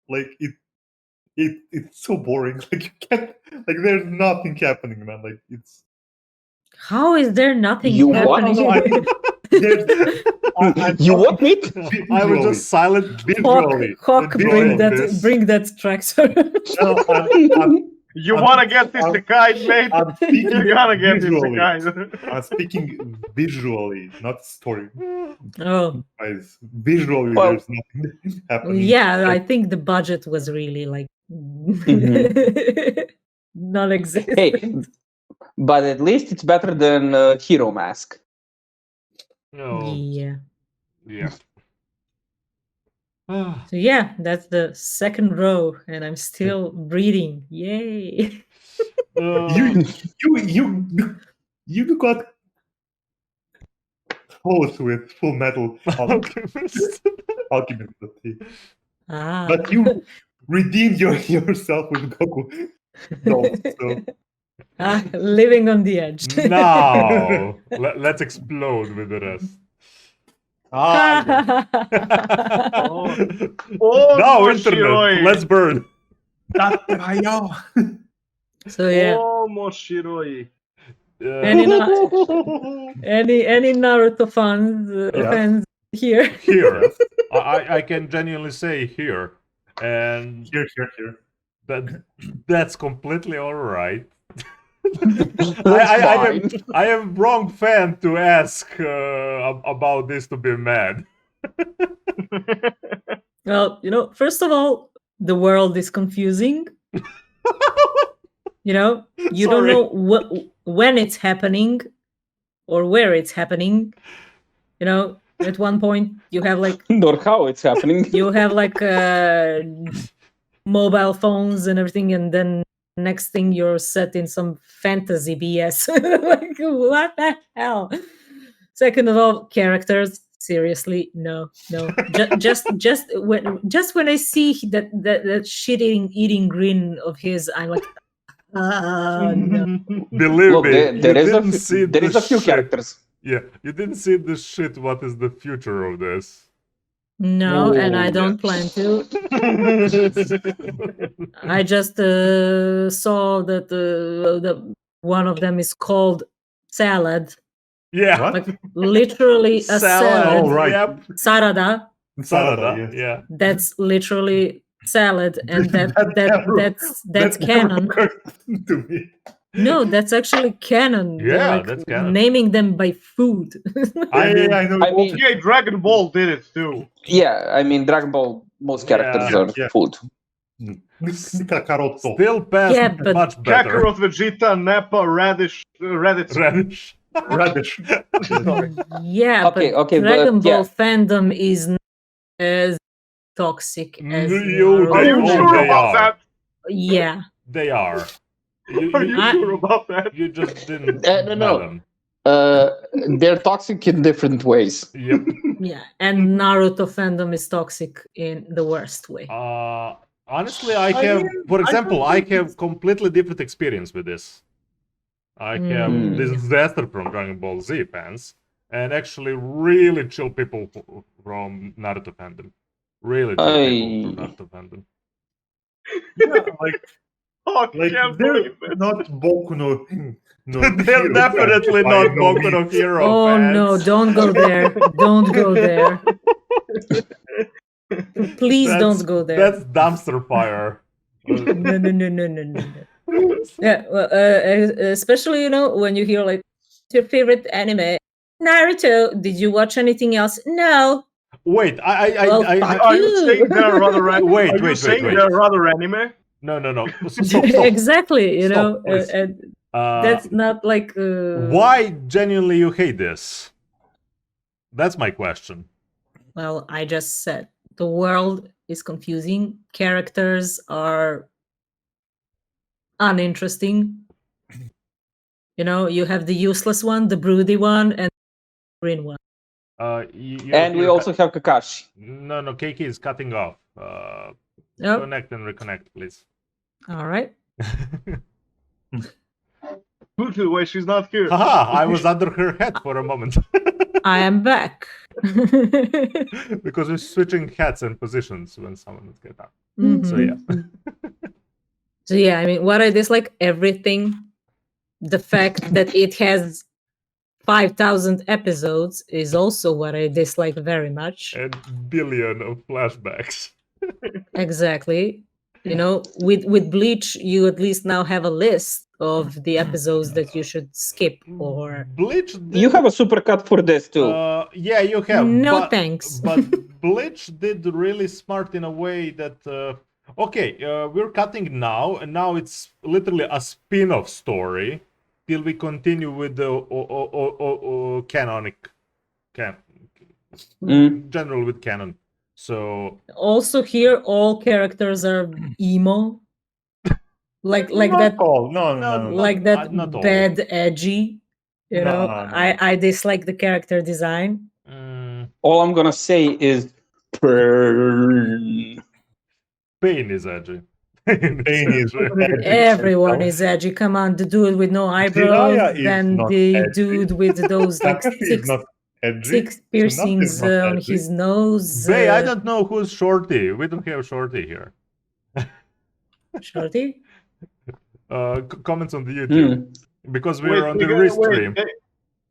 like it's so boring. Like you can't, like there's nothing happening, man. Like it's How is there nothing You what? happening? No, I mean, I'm you what, talking mate? I was visually. just silent Visually. Hawk, enjoying bring that this. tractor. No, You I'm- want to get this I'm- kite, mate? I'm speaking You gotta get this visually. kite. I'm speaking visually, not story. Oh, Guys, visually, Well- there's nothing happening. yeah, I think the budget was really like non-existent. Hey, but at least it's better than Hero Mask. No. Yeah. Yeah. So yeah, that's the second row, and I'm still breathing. Yay! You got close with Full Metal Alchemist. Alchemist, Ah. but you redeemed yourself with Goku. Dolls, so Living on the edge. Now let's explode with the rest. yeah. Oh, Now Moshiroi. internet, let's burn. So yeah, Oh, Moshiroi. any Naruto fans here? Here, I can genuinely say here, and Here. that's completely all right. That's fine. I am wrong fan to ask about this to be mad. Well, first of all, the world is confusing. You don't Sorry. know when it's happening or where it's happening. At one point you have like Nor how it's happening. you have like mobile phones and everything, and then next thing you're set in some fantasy BS. Like, what the hell? Second of all, characters. Seriously, no. just when I see that shit eating grin of his, I'm like, no. Believe Look, me, there you is didn't see there is the a few shit. characters. Yeah, you didn't see the shit. What is the future of this? No, and I Oh, don't plan to. I just saw that the one of them is called salad, Yeah, What? like literally a salad. Oh, right. Yep. Sarada. Sarada. yes. Yeah. That's literally salad, and that's That never canon. occurred to me. No, that's actually canon. They're, Yeah, like, that's canon. naming them by food. I mean, I know. I mean, Okay, Dragon Ball did it too. yeah, I mean, Dragon Ball, most characters Yeah, are yeah. food. Kakaroto. still past Yeah, but- much better. Kakarot, Vegeta, Nappa, Radish. Radish. Radish. Yeah, Okay, but okay, Dragon but, Ball yeah. fandom is not as toxic as You- Are They you all- sure they about are. that? Yeah. They are. Are you I- sure about that? You just didn't. No, know no. them. They're toxic in different ways. Yep. Yeah, and Naruto fandom is toxic in the worst way. Honestly, I have, for example, I have completely different experience with this. I have disaster from Dragon Ball Z fans, and actually really chill people from Naruto fandom. Really chill people from Naruto fandom. Yeah, Oh, like can't they're believe it. not Boku no. They're Hero definitely fans by not no Boku no means. Hero Oh fans. no, don't go there. Don't go there. Please don't go there. That's dumpster fire. No, no, no, no, no, no, no. Yeah, well, especially when you hear like your favorite anime, Naruto. Did you watch anything else? No. Wait, Well, fuck Are you you. saying they're rather Wait, Are you wait, saying wait. they're rather anime? No. Stop. Exactly. Stop, please. And that's not like. Why genuinely you hate this? That's my question. Well, I just said the world is confusing. Characters are uninteresting. You have the useless one, the broody one, and the green one. And we also have Kakashi. No, Keiki is cutting off. Yep. Connect and reconnect, please. All right. Look at the way she's not here. Haha, I was under her head for a moment. I am back. Because we're switching hats and positions when someone is get up. Mhm. So yeah. So yeah, I mean, what I dislike, everything. The fact that it has 5,000 episodes is also what I dislike very much. And billion of flashbacks. Exactly. With Bleach, you at least now have a list of the episodes that you should skip or. Bleach. You have a supercut for this too. Yeah, you have. No thanks. But Bleach did really smart in a way that. We're cutting now, and now it's literally a spin-off story till we continue with the canonic, general with canon. So Also here, all characters are emo. Like Not that. all. No. Like that not all. bad edgy. No. I dislike the character design. All I'm gonna say is burn. Pain is edgy. Pain is edgy. Everyone is edgy. Come on, the dude with no eyebrows, Jiraiya is then not the edgy. dude with those like Kakashi is not edgy. six piercings not on edgy. his nose. Bay, I don't know who's Shorty. We don't have Shorty here. Shorty? Comments on the YouTube. Because we're on the restream.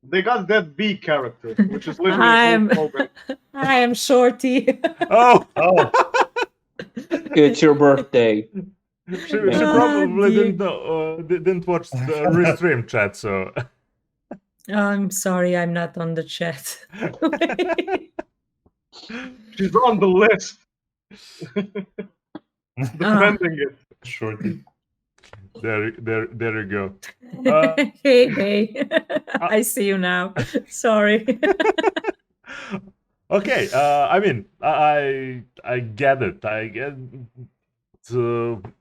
They got that B character, which is literally Hulk Hogan. I am Shorty. Oh! It's your birthday. She probably didn't watch the restream chat, so. I'm sorry, I'm not on the chat. She's on the list. Defending it. Shorty. There you go. Hey. I see you now. Sorry. Okay, I mean, I get it. I get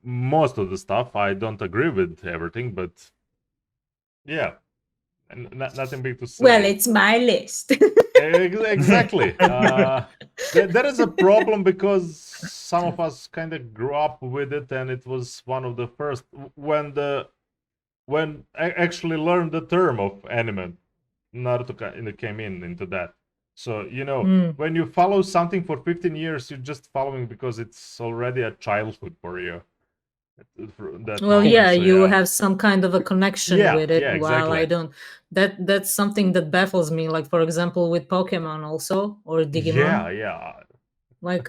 most of the stuff. I don't agree with everything, but yeah, nothing big to say. Well, it's my list. Exactly. There is a problem because some of us kind of grew up with it, and it was one of the first when I actually learned the term of anime. Naruto came into that. So when you follow something for 15 years, you're just following because it's already a childhood for you. You have some kind of a connection with it. Yeah, While exactly. I don't. That's something that baffles me. Like for example, with Pokemon also or Digimon. Yeah. Like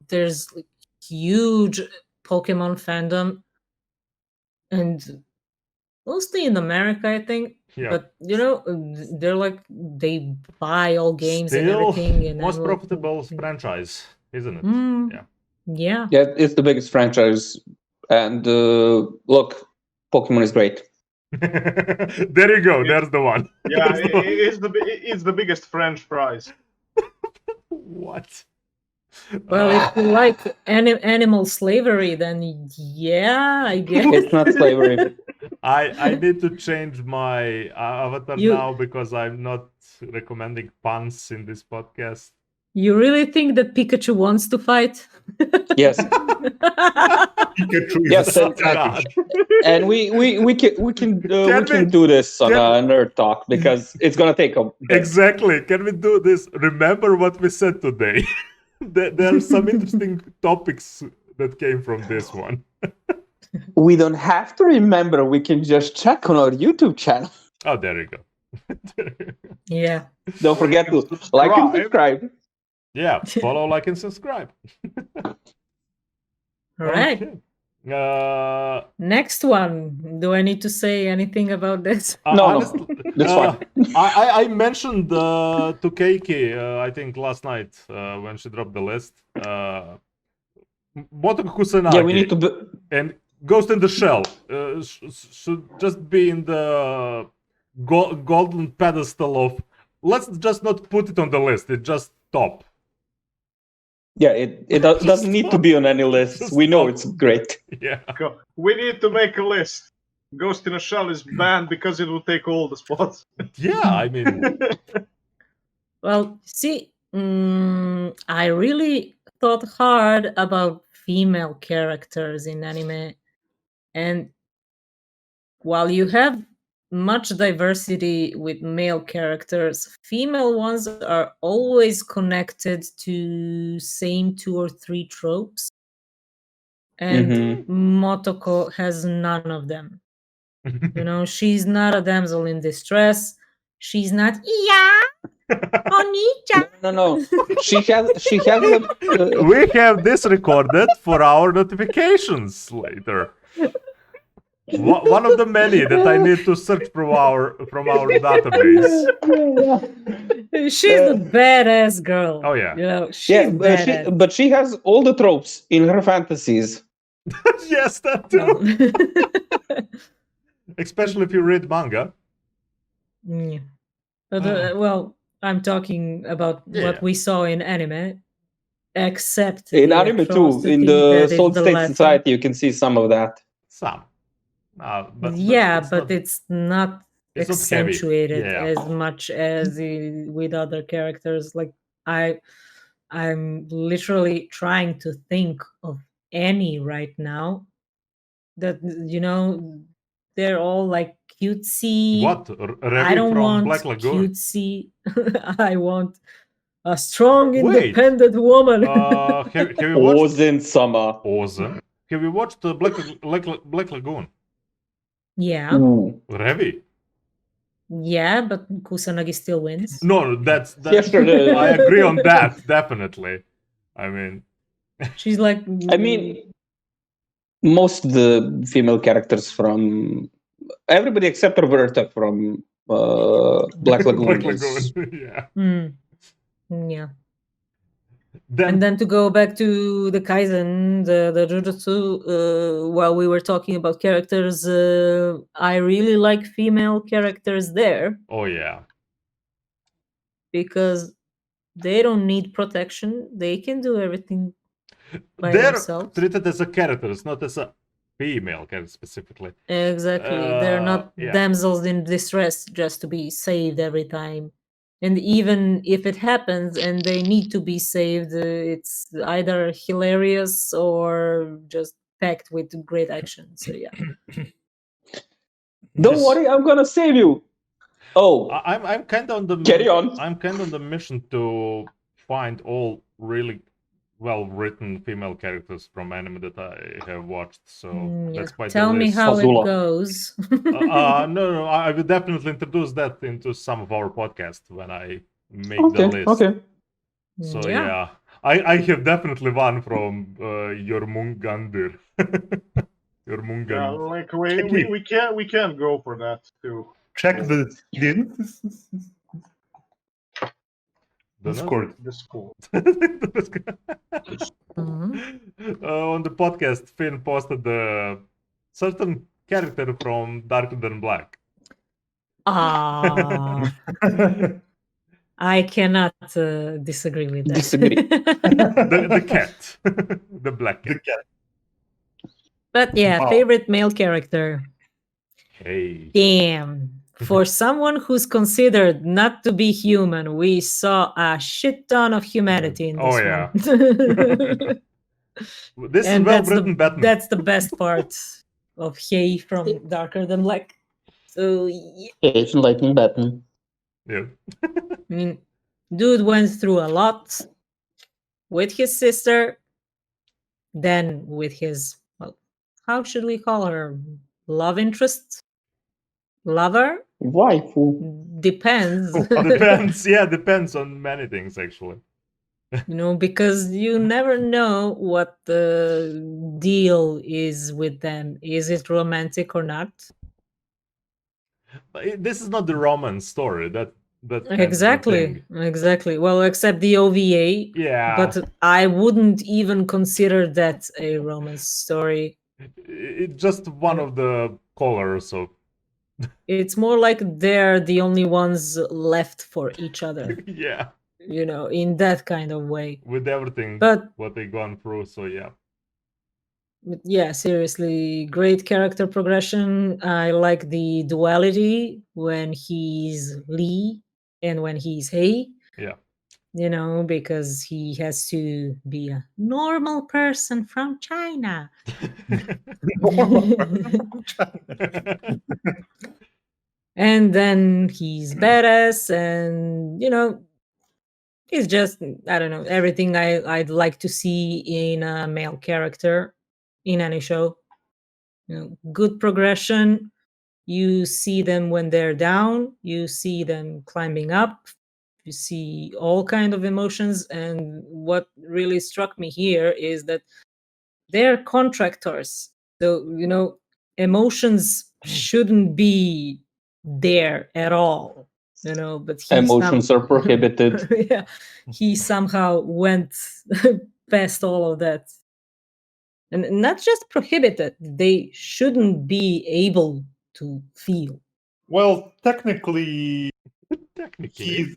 there's huge Pokemon fandom, and mostly in America, I think. Yeah. But they're like they buy all games and Still everything. And most profitable franchise, isn't it? Yeah. Yeah, it's the biggest franchise. And look, Pokemon is great. There you go. There's the one. Yeah, it's the biggest French fries. What? Well, if you like animal slavery, then yeah, I guess. It's not slavery. I need to change my avatar You- now because I'm not recommending puns in this podcast. You really think that Pikachu wants to fight? Yes. Pikachu is Yes, a and- savage. And we can do this on a nerd talk because it's gonna take a bit. Exactly. Can we do this? Remember what we said today. There are some interesting topics that came from this one. We don't have to remember. We can just check on our YouTube channel. Oh, there you go. Yeah. Don't forget to like and subscribe. Yeah, follow, like, and subscribe. All right. Okay. Next one. Do I need to say anything about this? No, honestly, that's fine. I mentioned to Keiki, I think last night when she dropped the list, Motoku Kusanagi Yeah, we need to. and Ghost in the Shell should just be in the golden pedestal of. Let's just not put it on the list. It's just top. Yeah, it doesn't need to be on any list. Just We know stop. it's great. Yeah. We need to make a list. Ghost in a Shell is banned because it will take all the spots. Yeah, I mean, Well, see, I really thought hard about female characters in anime. And while you have much diversity with male characters, female ones are always connected to same 2 or 3 tropes. And Mhm. Motoko has none of them. You know, she's not a damsel in distress. She's not Oni-chan. No. She has a, we have this recorded for our notifications later. One of the many that I need to search from our database. She's a badass girl. Oh, yeah. You know, she's yeah, badass. but she has all the tropes in her fantasies. Yes, that too. Especially if you read manga. Yeah. But, well, I'm talking about Yeah. what we saw in anime, except In the anime too, atrocity in that the is Soul State left. Society, you can see some of that. Some. But It's not it's not heavy. accentuated Yeah. as much as with other characters. Like I'm literally trying to think of any right now that, you know, they're all like cutesy. What? I Revy don't from want Black Lagoon? cutesy. I want a strong, Wait. independent woman. Have you watched Ozen Sama. Ozen? Have you watched Black Lagoon? Yeah, Revy? yeah, but Kusanagi still wins. No, that's Yes, sure. I agree on that, definitely. I mean, She's like, I mean, most of the female characters from everybody except Roberta from Black Lagoon. Black is- Lagoon, yeah. Yeah. Then, And then to go back to the Kaizen, the Jujutsu, while we were talking about characters, I really like female characters there oh yeah, because they don't need protection. They can do everything by they're themselves. treated as a character, it's not as a female character specifically. Exactly. They're not yeah. damsels in distress just to be saved every time. And even if it happens and they need to be saved, it's either hilarious or just packed with great action. So yeah. Don't worry, I'm gonna save you. Oh, I'm kind of on the carry on. I'm kind of on the mission to find all really well written female characters from anime that I have watched. So Yeah. that's quite Tell the me list. how Azula. it goes. No, I will definitely introduce that into some of our podcasts when I make the Okay, list. okay. So yeah, I have definitely one from your Mungandir. Your Yeah, Mungan. like we can't go for that too. Check the Discord. The school. Mhm. On the podcast, Finn posted a certain character from Darker Than Black. Ah, I cannot disagree with that. Disagree. The cat. The black cat. But yeah, Wow. favorite male character. Hey. Damn. For someone who's considered not to be human, we saw a shit ton of humanity in Oh, this yeah. one. This is And well written Batman. that's the best part of Hey from Darker Than Black. So yeah, It's Lightning Batman. Yeah. I mean, dude went through a lot with his sister, then with his, well, how should we call her? Love interest? Lover? Waifu. Depends. Depends. Yeah, depends on many things actually. Because you never know what the deal is with them. Is it romantic or not? But this is not the romance story. That's kind of the Exactly. thing. Exactly. Well, except the OVA. Yeah. But I wouldn't even consider that a romance story. It's just one of the colors of. It's more like they're the only ones left for each other, Yeah. in that kind of way. With everything But what they gone through, so yeah. yeah, seriously, great character progression. I like the duality when he's Lee and when he's Hey. Yeah. Because he has to be a normal person from China. And then he's badass and he's just, I don't know, everything I'd like to see in a male character in any show. Good progression. You see them when they're down, you see them climbing up, you see all kind of emotions. And what really struck me here is that they're contractors, so emotions shouldn't be there at all, but Emotions are prohibited. yeah, he somehow went past all of that. And not just prohibited, they shouldn't be able to feel. Well, technically, he's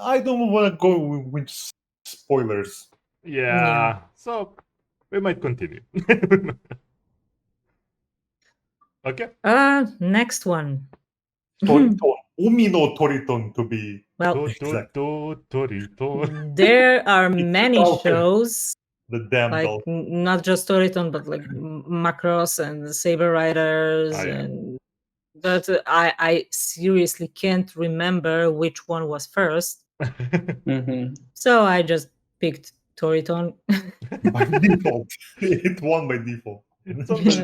I don't want to go with spoilers. Yeah. So we might continue. Okay. Next one. Toriton. Umi no Toriton, to be Well, exact. there are many okay. shows, The damn like doll. not just Toriton, but like Macross and Saber Riders, yeah. but I seriously can't remember which one was first. Mhm. So I just picked Toriton. By default. It won by default.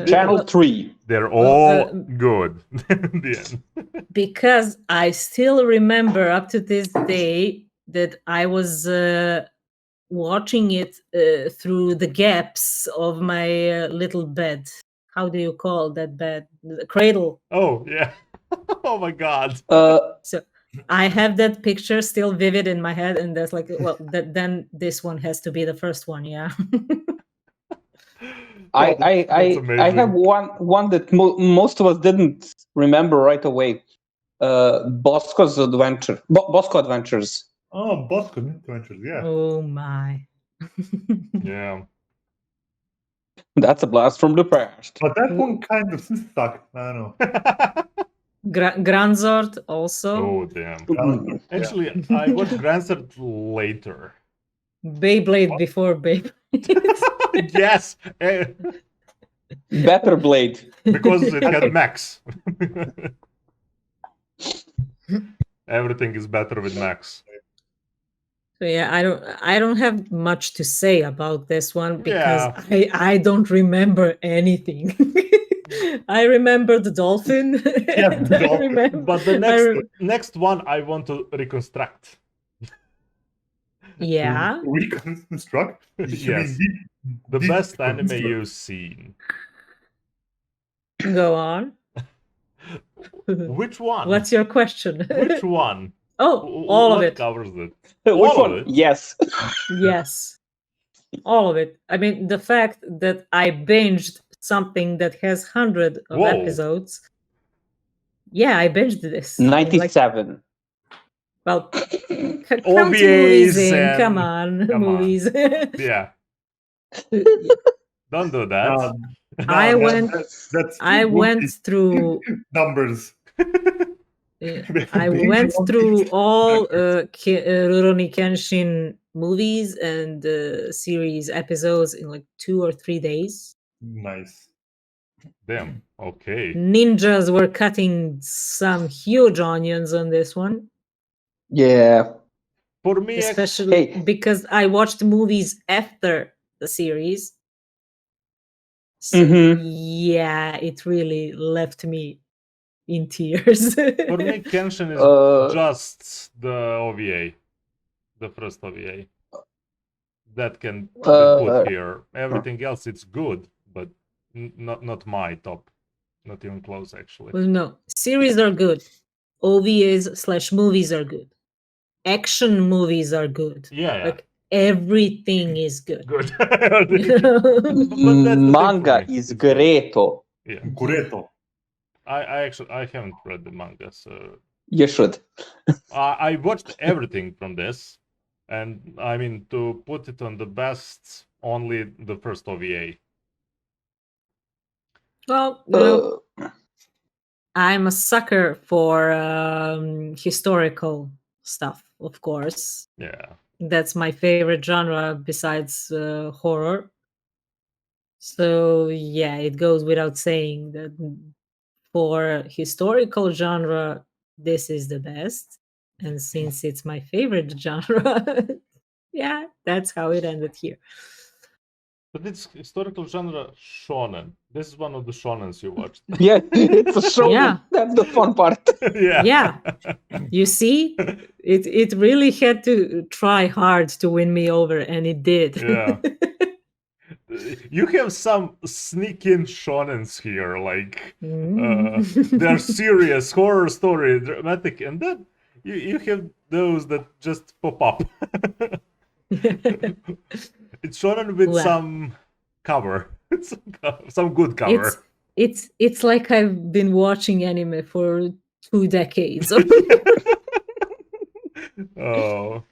Channel Well, 3. They're all good. The end. Because I still remember up to this day that I was watching it through the gaps of my little bed. How do you call that bed? The cradle. Oh yeah. Oh my god. So I have that picture still vivid in my head, and that's like, well, then this one has to be the first one, yeah. I have one that most of us didn't remember right away. Bosco's Adventure. Bosco Adventures. Oh, Bosco Adventures, yeah. Oh my. Yeah. That's a blast from the past. But that one kind of sucked. I don't know. Granzord also. Oh damn. Mm. Actually, I watched Granzard later. Beyblade before Beyblade. Yes. Better Blade. Because it had Max. Everything is better with Max. So yeah, I don't have much to say about this one because Yeah. I don't remember anything. I remember the dolphin. Yeah, the dolphin. But the next one I want to reconstruct. Yeah. Reconstruct? Yes. The best anime you've seen. Go on. Which one? What's your question? Which one? Oh, all of it. Covers it? Which All of one? it? Yes. Yes. All of it. I mean, the fact that I binged something that has hundreds of Whoa. episodes. Yeah, I binged this. 97. Well, count OVAs movies in. and- Come on, come on. movies. Yeah. Don't do that. I went. That's I went through. numbers. I went through all Rurouni Kenshin movies and series episodes in like 2 or 3 days. Nice. Damn. Okay. Ninjas were cutting some huge onions on this one, Yeah. For me, especially Hey. because I watched movies after the series. So yeah, it really left me in tears. for me, Kenshin is just the OVA, the first OVA. That can be put here. Everything else, it's good, but not my top. Not even close, actually. Well, no, series are good. OVAs/movies are good. Action movies are good. Yeah. Like everything is good. Good. You know? But that's the thing for Manga me. is It's good. greto. Yeah. Cureto. I haven't read the manga, so You should. I watched everything from this, and I mean to put it on the best, only the first OVA. Well, you know, I'm a sucker for historical stuff, of course. Yeah. That's my favorite genre besides horror. So yeah, it goes without saying that for historical genre, this is the best. And since it's my favorite genre, yeah, that's how it ended here. But it's historical genre shonen. This is one of the shonens you watched. Yeah, it's a show. Yeah. That's the fun part. Yeah. Yeah. You see, it really had to try hard to win me over, and it did. Yeah. You have some sneak-in shonens here, like they're serious, horror story, dramatic, and then you have those that just pop up. It's shonen with Well. some cover, some good cover. It's like I've been watching anime for 2 decades. Oh.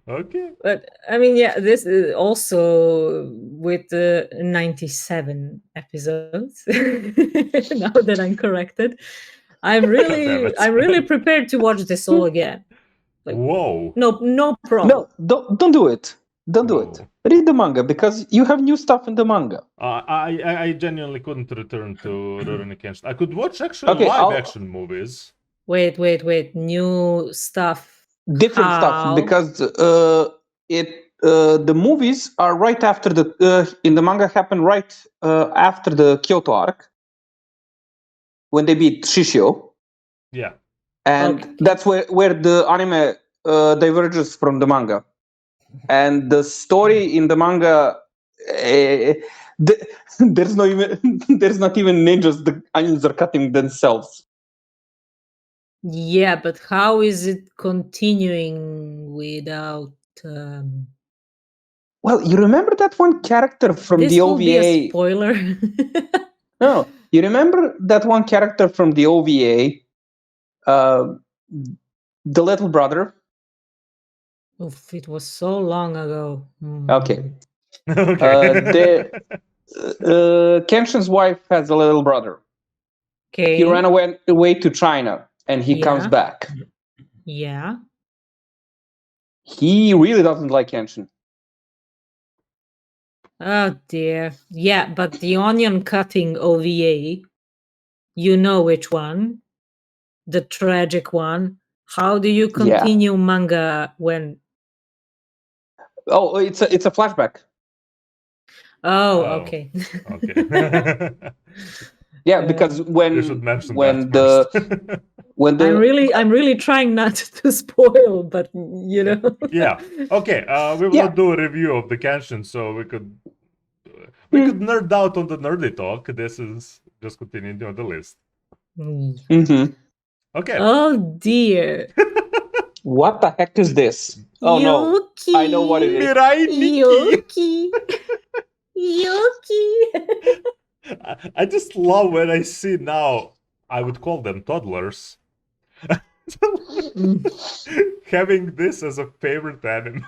Okay. But I mean, yeah, this is also with the 97 episodes. Now that I'm corrected, I'm Damn it. really prepared to watch this all again. Like, Whoa. no problem. No, don't do it. Don't do it. Whoa. Read the manga because you have new stuff in the manga. I genuinely couldn't return to Rurouni Kenshin. I could watch actually Okay, live I'll- action movies. Wait, new stuff. Different How? stuff because the movies are right after the in the manga happen right after the Kyoto arc when they beat Shishio, Yeah. and Okay. that's where the anime diverges from the manga, and the story in the manga. There's not even ninjas. The onions are cutting themselves. Yeah, but how is it continuing without? Well, you remember that one character from This the will be a OVA? spoiler. No, you remember that one character from the OVA, the little brother? Oof, it was so long ago. Okay. Okay. Kenshin's wife has a little brother. Okay. He ran away to China, and he comes Yeah. back. Yeah. He really doesn't like Kenshin. Oh dear. Yeah, but the onion cutting OVA, you know which one? The tragic one. How do you continue manga when? Oh, it's a flashback. Oh, Oh. okay. Okay. Yeah, because You should mention when that the first. when the I'm really trying not to spoil, but you know. Yeah. Okay. We will Yeah. not do a review of the Kenshin, so we could nerd out on the nerdy talk. This is just continuing on the list. Mhm. Okay. Oh dear. What the heck is this? Oh no, Yuki. I know what it is. Mirai Nikki. Yuki. I just love when I see now, I would call them toddlers, having this as a favorite anime.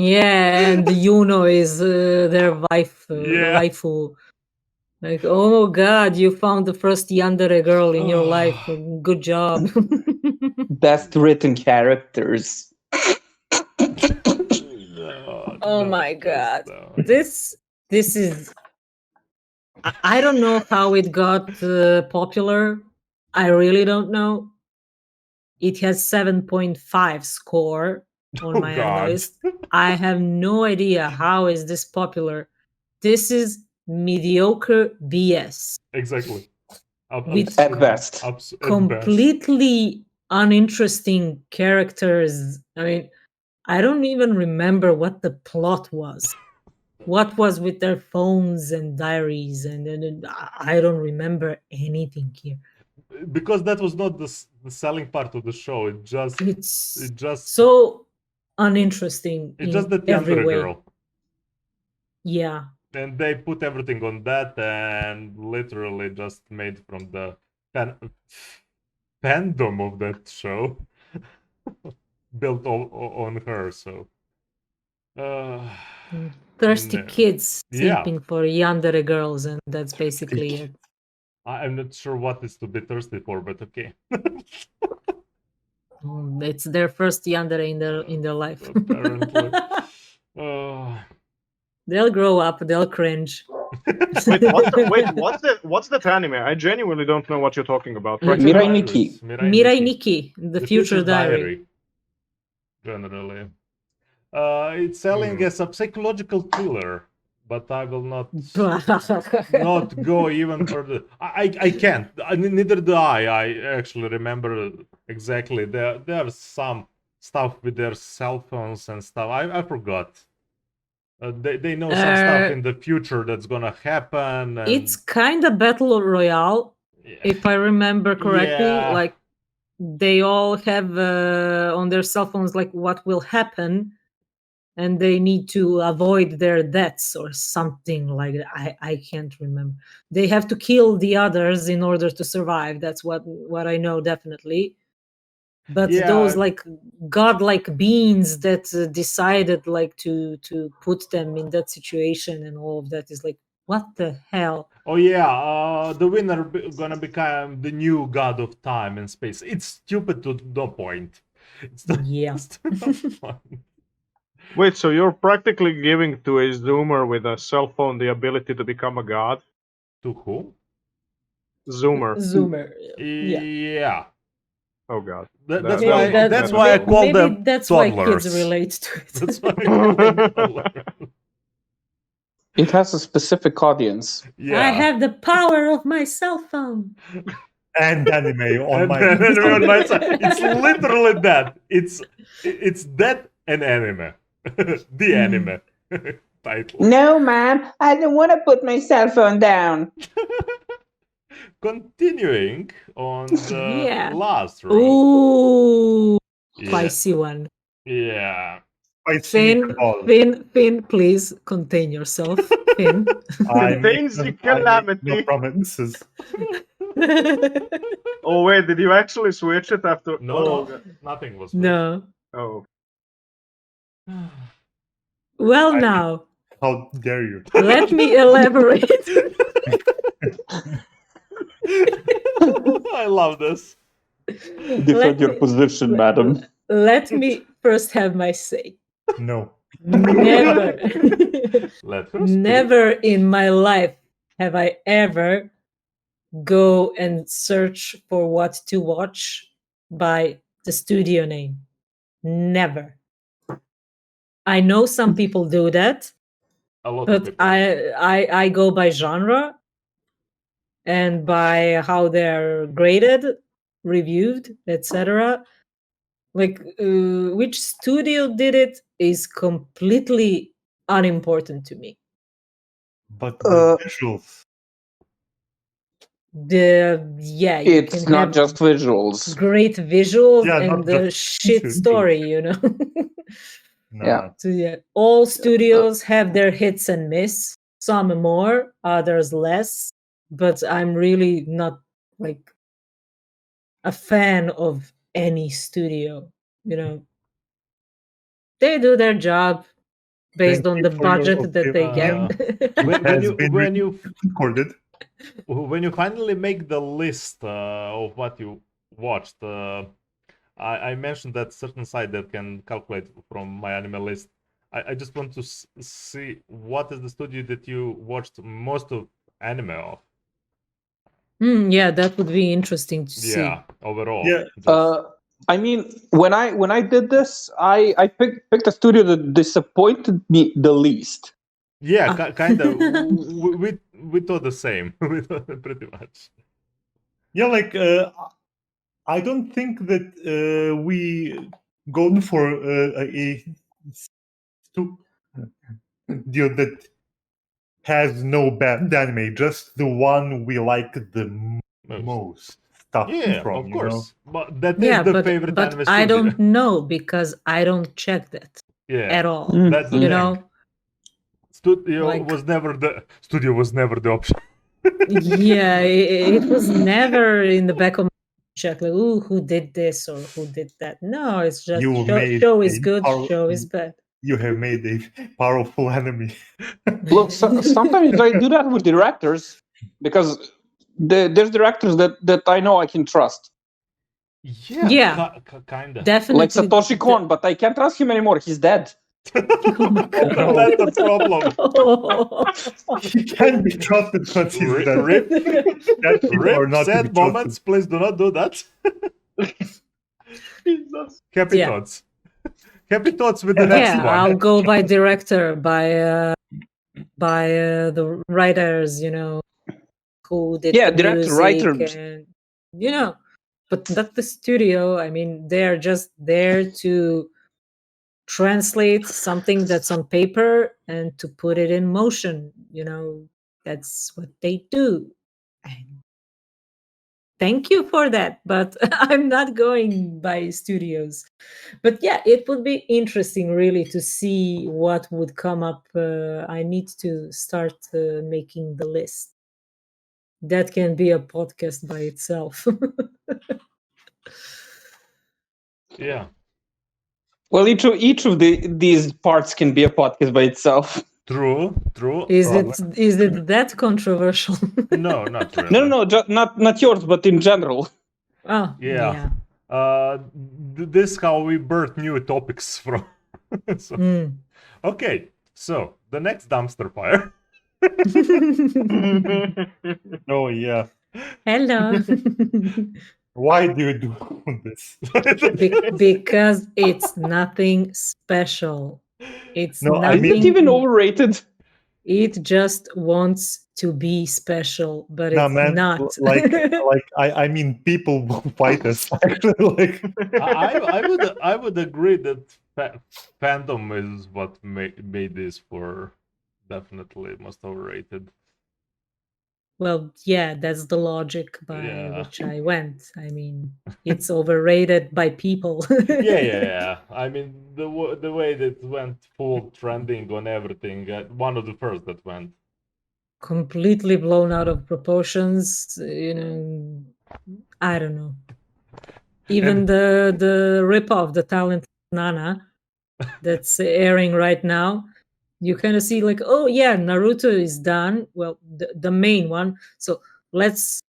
Yeah, and Yuno is their Yeah. waifu. Like, oh god, you found the first yandere girl in your life. Good job. Best written characters. No, Oh no, my just god. no. This is I don't know how it got popular. I really don't know. It has 7.5 score on Oh my god. analyst. I have no idea how is this popular. This is mediocre BS Exactly. with At best. At best. completely uninteresting characters. I mean, I don't even remember what the plot was. What was with their phones and diaries, and I don't remember anything here. Because that was not the selling part of the show. It's It just so uninteresting it's just in that every Yandere way. girl. Yeah. And they put everything on that and literally just made from the fandom of that show built on her. So Thirsty no. kids Yeah. sleeping for yandere girls, and that's basically it. I'm not sure what is to be thirsty for, but okay. It's their first yandere in their life. Apparently. They'll grow up. They'll cringe. What's that anime? I genuinely don't know what you're talking about. Right? Mirai Diaries. Nikki. Mirai Nikki, the future diary. Generally. It's selling as a psychological thriller, but I will not go even further. I can't. Neither do I. I actually remember exactly. There's some stuff with their cell phones and stuff. I forgot. They know some stuff in the future that's gonna happen. And It's kind of battle royale, if I remember correctly. Yeah. Like they all have on their cell phones like what will happen, and they need to avoid their deaths or something like that. I can't remember. They have to kill the others in order to survive. That's what I know definitely. But Yeah. those like godlike beings that decided like to put them in that situation and all of that is like, what the hell? Oh yeah, the winner gonna become the new god of time and space. It's stupid to no point. Yeah. It's no point. Wait, so you're practically giving to a Zoomer with a cell phone the ability to become a god? To who? Zoomer. Zoomer. Yeah. Yeah. Oh god. That's That- why. that- That's why I call maybe them that's why toddlers. kids relate to it. That's why I call them toddlers. It has a specific audience. Yeah. I have the power of my cell phone. And anime on And my then anime on my side. It's literally that. It's that and anime. The anime title. No, Mom, I don't want to put my cell phone down. Continuing on the Yeah. last row. Ooh, Yeah. spicy one. Yeah. I see Finn, please contain yourself. Finn. Contains the calamity. No promises. Oh wait, did you actually switch it after? No, oh, no, god. nothing was. No. Oh. Well, now, How dare you? let me elaborate. I love this. Defend your position, madam. Let me first have my say. No. Never, Let her never in my life have I ever go and search for what to watch by the studio name. Never. I know some people do that, A lot of but people. I go by genre and by how they're graded, reviewed, etc. Like which studio did it is completely unimportant to me. But the visuals. You It's can not have just visuals. great visuals Yeah, and not the just shit visuals. story, you know. Nah. Yeah. So yeah, all studios have their hits and miss. Some more, others less. But I'm really not like a fan of any studio. You know, they do their job. based Thank on you the for your budget that they opinion. get. when Has you been recorded. when you finally make the list of what you watched, I mentioned that certain site that can calculate from my anime list. I just want to see what is the studio that you watched most of anime of. Yeah, that would be interesting to see. Yeah, overall. Yeah. I mean, when I did this, I picked a studio that disappointed me the least. Yeah, Ah. kind of. We thought the same. We thought pretty much. Yeah, like I don't think that we go for a studio that has no bad anime, just the one we like the most stuff Yeah, from, of you know? course. But that Yeah, is the but favorite anime I studio. don't know because I don't check that Yeah, at all. that's the You thing. know, Studio like- was never the option. yeah, it was never in the back of my check like, ooh, who did this or who did that. No, it's just You made show is a good, power- show is bad. You have made a powerful enemy. Look, sometimes I do that with directors because there's directors that I know I can trust, Yeah. Kind of. Definitely. like Satoshi Kon, but I can't trust him anymore. He's dead. Oh my god. no. That's the problem. He can't be trusted once he's dead. Rip, That people are rip, not to be sad trusted. moments. Please do not do that. Jesus. Happy Yeah. thoughts. Happy thoughts with the next Yeah, one. I'll go by director, by the writers, you know, who did Yeah, the director, music writer. and you know, but not the studio. I mean, they're just there to translate something that's on paper and to put it in motion. You know, that's what they do. And thank you for that, but I'm not going by studios. But yeah, it would be interesting really to see what would come up. I need to start making the list. That can be a podcast by itself. Yeah. Well, each of these parts can be a podcast by itself. True. Is it that controversial? No, not really. No, not yours, but in general. Oh, Yeah. This how we birth new topics from. So, Mm. okay, so the next dumpster fire. Oh yeah. Hello. Why do you do this? Because it's nothing special. It's No, I Is nothing. it even overrated? It just wants to be special, but No, it's man. not. Like I mean, people will fight us. Actually, like I would agree that fandom is what made this for definitely most overrated. Well, yeah, that's the logic by Yeah. which I went. I mean, it's overrated by people. Yeah. I mean, the way that went full trending on everything. One of the first that went. Completely blown out of proportions. You know, I don't know. Even the ripoff, the Talentless Nana, that's airing right now. You kind of see like, oh yeah, Naruto is done. Well, the main one. So let's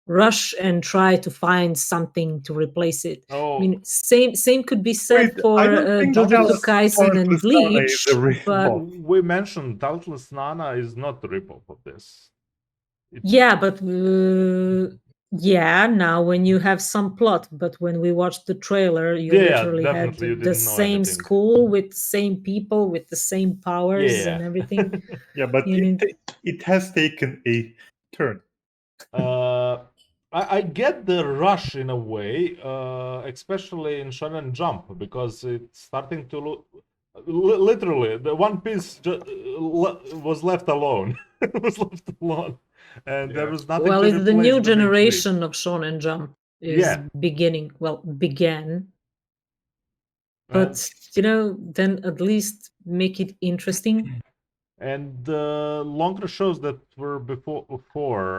rush and try to find something to replace it. Oh, I mean, same could be said Wait, for I don't think Jujutsu Talentless Kaisen and Nana is Bleach. the ripoff. But we mentioned Talentless Nana is not the ripoff of this. yeah, but yeah, now when you have some plot, but when we watched the trailer, you Yeah, literally had definitely you the didn't know same anything. school with the same people with the same powers Yeah. and everything. Yeah, but You mean- it has taken a turn. I get the rush in a way, especially in Shonen Jump, because it's starting to look. Literally, the One Piece was left alone. It was left alone, and there Yeah. was nothing. Well, to it's the replace new the big three. generation of Shonen Jump is Yeah. beginning. Well, began, And- but you know, then at least make it interesting. And the longer shows that were before,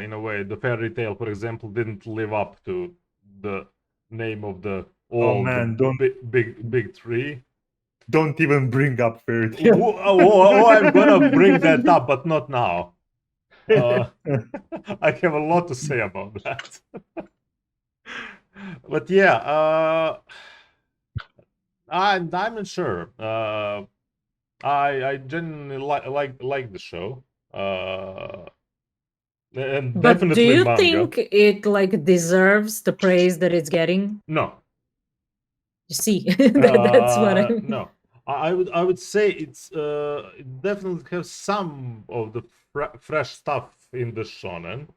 in a way, the Fairy Tail, for example, didn't live up to the name of the old man, don't- big three. Don't even bring up fairy Oh, tale. I'm gonna bring that up, but not now. I have a lot to say about that. But yeah, I'm not sure. I genuinely like the show. And But do definitely you manga. think it like deserves the praise that it's getting? No. You see, that's what I mean. No. I would say it definitely has some of the fresh stuff in the shonen,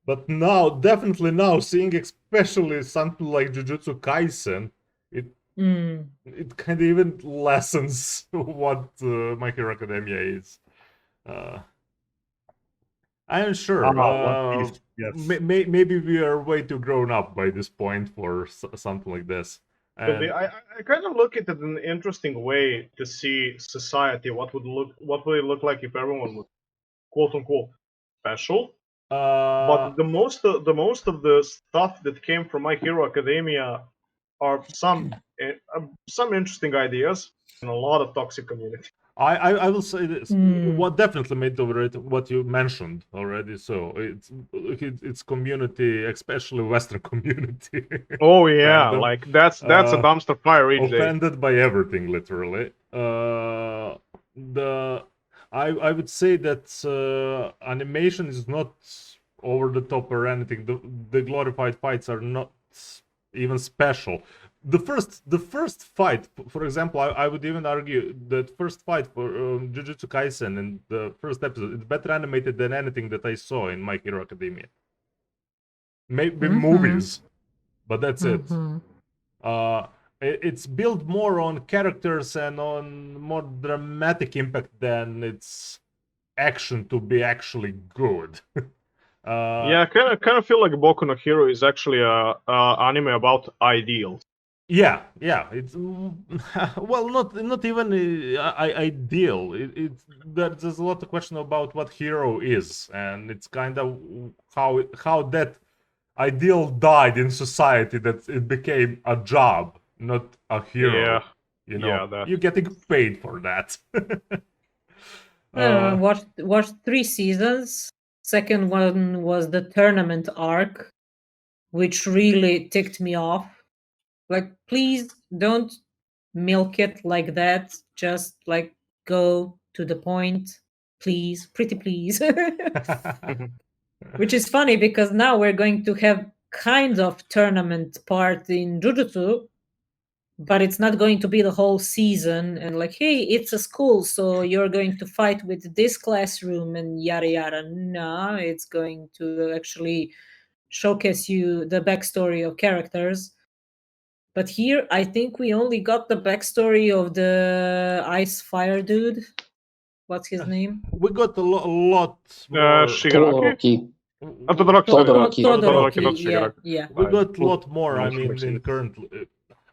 but now definitely now seeing especially something like Jujutsu Kaisen, it Mm. it kind of even lessens what My Hero Academia is. I'm sure. One Piece, yes. Maybe we are way too grown up by this point for something like this. Could be. And I kind of look at it in an interesting way to see society. What would it look like if everyone was quote unquote special? But the most of the stuff that came from My Hero Academia are some interesting ideas and a lot of toxic community. I will say this: Mm. what definitely made overrated what you mentioned already. So it's community, especially Western community. Oh yeah, Fandom. like that's a dumpster fire each day. Offended by everything, literally. I would say that animation is not over the top or anything. The glorified fights are not even special. The first fight, for example, I would even argue that first fight for Jujutsu Kaisen in the first episode is better animated than anything that I saw in My Hero Academia. Maybe movies, but that's it. It's built more on characters and on more dramatic impact than its action to be actually good. Yeah, I kind of feel like Boku no Hero is actually a anime about ideals. Yeah. It's well, not even ideal. There's a lot of question about what hero is, and it's kind of how that ideal died in society, that it became a job, not a hero. Yeah. You know, Yeah, that. you're getting paid for that. I don't know, watched 3 seasons. Second one was the tournament arc, which really ticked me off. Like, please don't milk it like that. Just like go to the point, please, pretty please. Which is funny because now we're going to have kind of tournament part in Jujutsu, but it's not going to be the whole season and like, hey, it's a school, so you're going to fight with this classroom and yada yada. No, it's going to actually showcase you the backstory of characters. But here, I think we only got the backstory of the ice fire dude. What's his name? We got a lot more. Shigaraki? Todoroki. Todoroki, not Yeah, Shigaraki. yeah. We got a lot more. I I'm mean, mixing in it. current,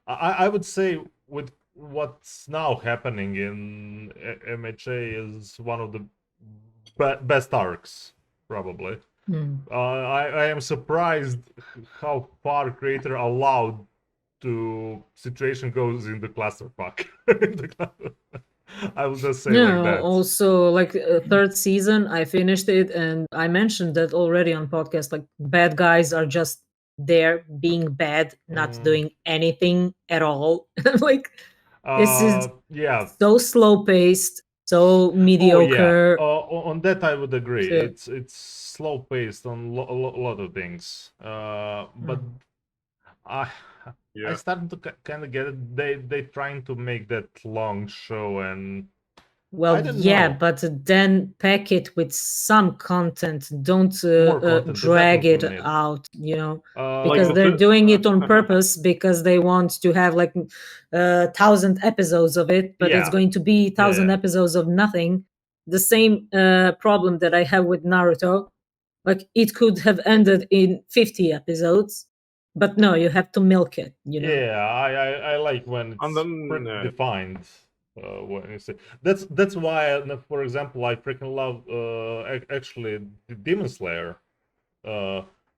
I would say with what's now happening in MHA is one of the best arcs, probably. I am surprised how far creator allowed to situation goes in the clusterfuck. I will just say like that. Also, like third season, I finished it, and I mentioned that already on podcast. Like, bad guys are just there being bad, not doing anything at all. Like, this is yeah. so slow paced, so mediocre. On that I would agree. So- It's slow paced on a lot of things. But I started to kind of get it. They trying to make that long show, and Well, I don't yeah, know. but then pack it with some content. Don't More content, they drag it definitely need. out, you know, Like because the they're fi- doing it on purpose because they want to have like 1,000 episodes of it, but it's Yeah. going to be 1,000 Yeah. episodes of nothing. The same problem that I have with Naruto. Like, it could have ended in 50 episodes, but no, you have to milk it, you know. Yeah, I like when And it's then, defined. When you say that's why, for example, I freaking love actually the Demon Slayer.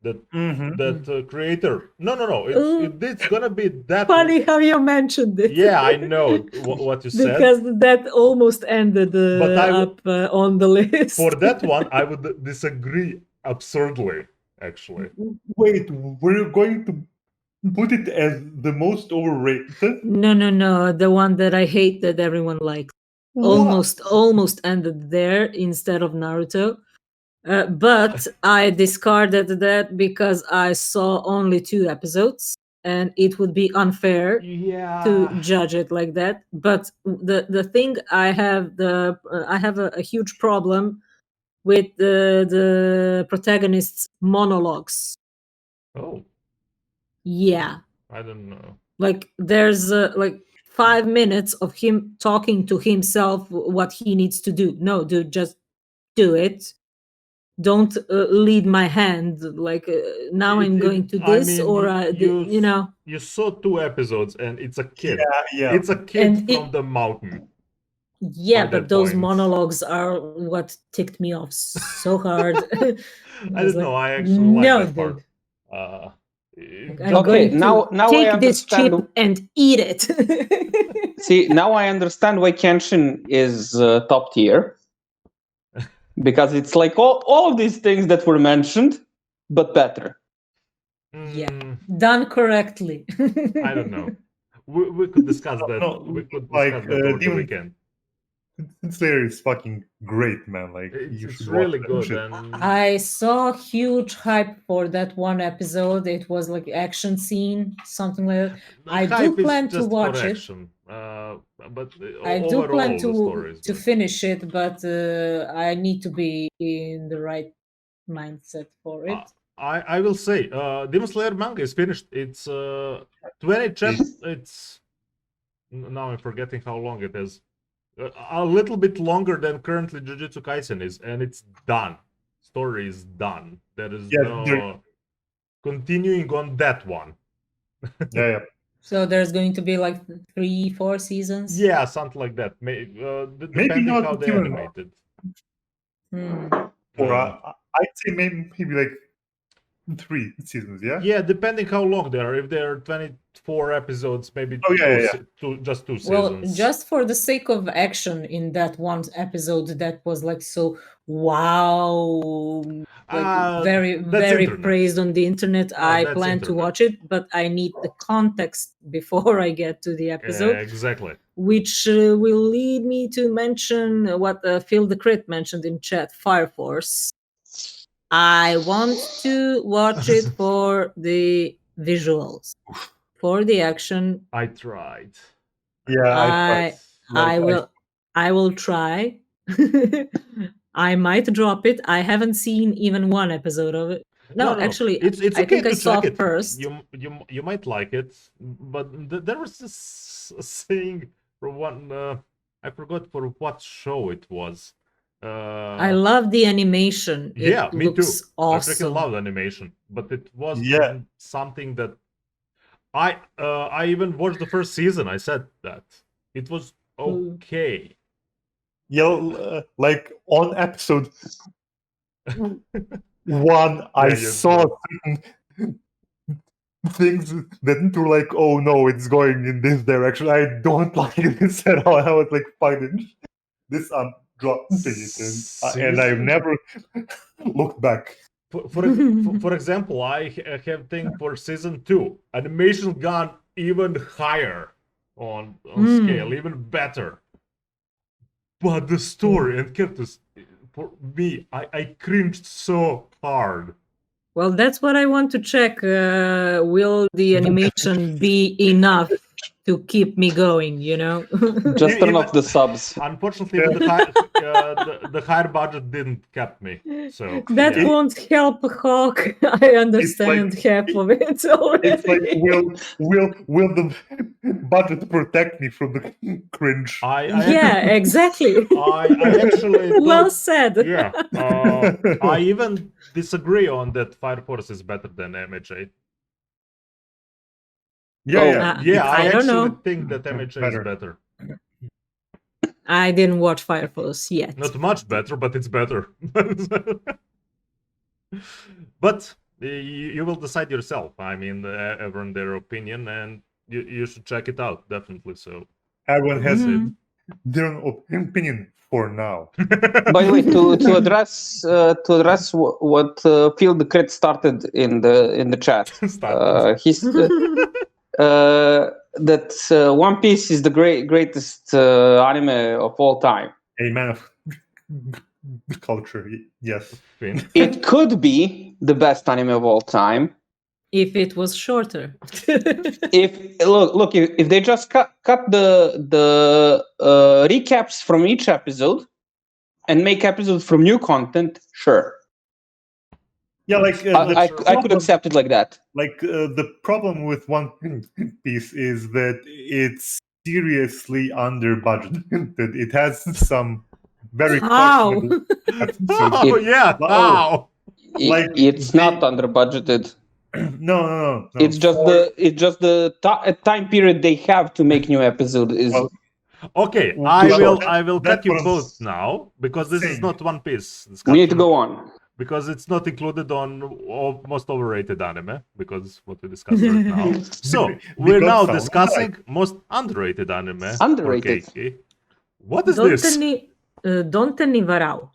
that Mhm. creator. No. Ooh. It's gonna be that. Funny how you mentioned it. Yeah, I know what you said. Because that almost ended But I w- up on the list. For that one, I would disagree absurdly. Actually, Wait, we're going to put it as the most overrated? No. The one that I hate that everyone likes. What? Almost ended there instead of Naruto. But I discarded that because I saw only 2 episodes and it would be unfair yeah. to judge it like that. But the thing I have a huge problem with the protagonist's monologues. Oh, Yeah, I don't know. like there's like 5 minutes of him talking to himself what he needs to do. No, dude, just do it. Don't lead my hand like now I'm going to I this mean, or you know. you saw 2 episodes, and it's a kid. Yeah. It's a kid And from the mountain. Yeah, by but that those point. monologues are what ticked me off so hard. I was don't know. like, I actually no, like that part. dude. It I'm just- going to now I take this chip understand. and eat it. See, now I understand why Kenshin is top tier. Because it's like all of these things that were mentioned, but better. Yeah. Mm, Done correctly. I don't know. We could discuss that. No, We could like, discuss that over the Demon- weekend. Slayer is fucking great, man. Like, you It's should really watch that good, shit. and I saw huge hype for that one episode. It was like action scene, something like that. the I do hype is plan to just watch for it. action. But I do overall, plan the story is to good. finish it, but I need to be in the right mindset for it. I will say, Demon Slayer manga is finished. It's 20 chapters. It's now I'm forgetting how long it is. A little bit longer than currently Jujutsu Kaisen is, and it's done. Story is done. There is Yeah, no continuing on that one. Yeah. So there's going to be like 3-4 seasons. Yeah, something like that. Depending not how they even- animated. Hmm. Or Mm. I'd say maybe like 3 seasons, yeah? Yeah, depending how long they are. If they're 24 episodes, maybe Oh, yeah, just 2 Well, seasons. just for the sake of action in that one episode that was like so wow, like very that's internet. praised on the internet. I that's plan to internet. watch it, but I need the context before I get to the episode. Exactly. Which will lead me to mention what Phil the Crit mentioned in chat, Fire Force. I want to watch it for the visuals, for the action. I tried. Yeah, I will try. I might drop it. I haven't seen even one episode of it. No, actually, it's I okay think to I saw check it. first. You might like it, but there was this saying from one. I forgot for what show it was. I love the animation. It Yeah, me looks too. awesome. I freaking love animation, but it was Yeah. something that I even watched the first season. I said that it was okay. Yeah, like on episode 1, I Yeah, saw certain things that were like, oh no, it's going in this direction. I don't like this at all. I was like, fine, this I'm dropping it, and I've never looked back. For example, I have thing for season 2. Animation gone even higher on scale, even better. But the story and characters, for me, I cringed so hard. Well, that's what I want to check. Will the animation be enough to keep me going, you know? Just turn off the subs. Unfortunately, even the higher budget didn't kept me. So That yeah. won't help Hawk. I understand half of it already. It's like, will the budget protect me from the cringe? Yeah, exactly. I actually Well don't- said. Yeah, I even disagree on that. Fire Force is better than MHA. Yeah. Yeah, I I don't actually know. think that MHA is better. I didn't watch Fire Force yet. Not much better, but it's better. But You will decide yourself. I mean, everyone their opinion, and you should check it out definitely. So Everyone has Mhm. their own opinion for now. By the way, to address what Phil the Crit started in the chat, he's that One Piece is the greatest anime of all time. A man of culture, yes. Finn. It could be the best anime of all time If it was shorter. if they just cut the recaps from each episode and make episodes from new content, sure. Yeah, like I could accept it like that. Like the problem with One Piece is that it's seriously under budgeted. It has some very How? questionable episodes. Oh yeah, Oh. how? Like It's not under budgeted. No. It's just the time period they have to make new episode is. Well, Okay, Well, I will that cut you was both now because this is saying. not One Piece We discussion. need to go on. Because it's not included on most overrated anime, because what we discussed right now. So we're Because now some discussing most underrated anime. for Underrated. Keiki. What is this? Don't varau.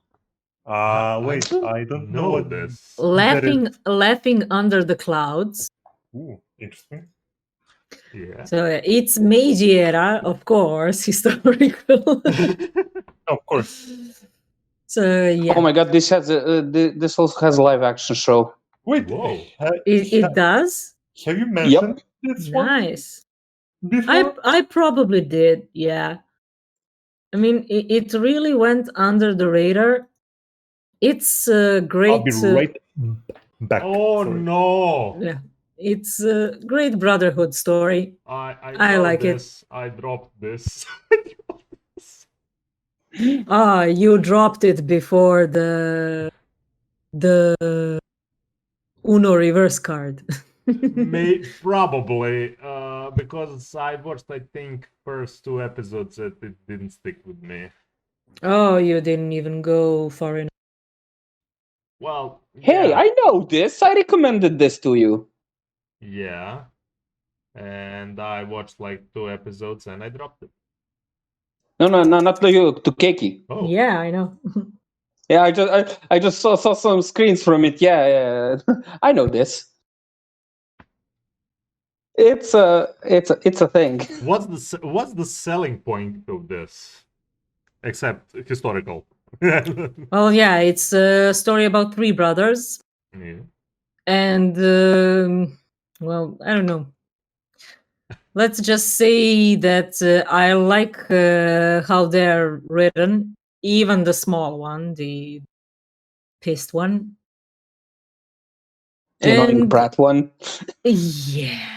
Wait, I don't know what this. Laughing under the clouds. Ooh, interesting. Yeah. So it's Meiji era, of course, historical. Of course. So yeah, Oh my god, this has this also has a live action show. Wait, Whoa. it does. have you mentioned this one Nice. before? I probably did. Yeah. I mean, it really went under the radar. It's great. I'll be right back. Oh Sorry. no! Yeah, it's a great brotherhood story. I I like it. this. I dropped this. Ah, you dropped it before the Uno reverse card. Probably because I watched I think first 2 episodes and it didn't stick with me. Oh, you didn't even go far enough. Well, Hey, yeah, I know this. I recommended this to you. yeah, and I watched like 2 episodes and I dropped it. No, not to you, to Keiki. Oh, Yeah, I know. Yeah, I just saw some screens from it. Yeah. I know this. It's a thing. what's the selling point of this, except historical? Well, yeah, it's a story about 3 brothers, Yeah. and well, I don't know. Let's just say that I like how they're written, even the small one, the pissed one. The annoying And brat one. yeah.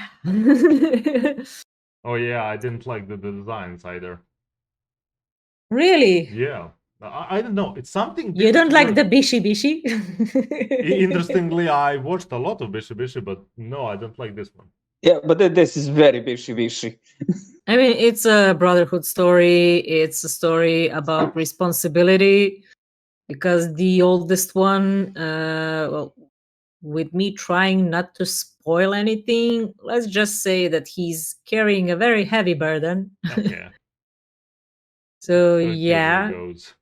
Oh yeah, I didn't like the designs either. Really? Yeah, I don't know. It's something. You don't like the different. bishi bishi? Interestingly, I watched a lot of Bishi Bishi, but no, I don't like this one. Yeah, but this is very bishy. I mean, it's a brotherhood story. It's a story about responsibility, because the oldest one, well, with me trying not to spoil anything, let's just say that he's carrying a very heavy burden. Yeah. So It usually yeah, goes.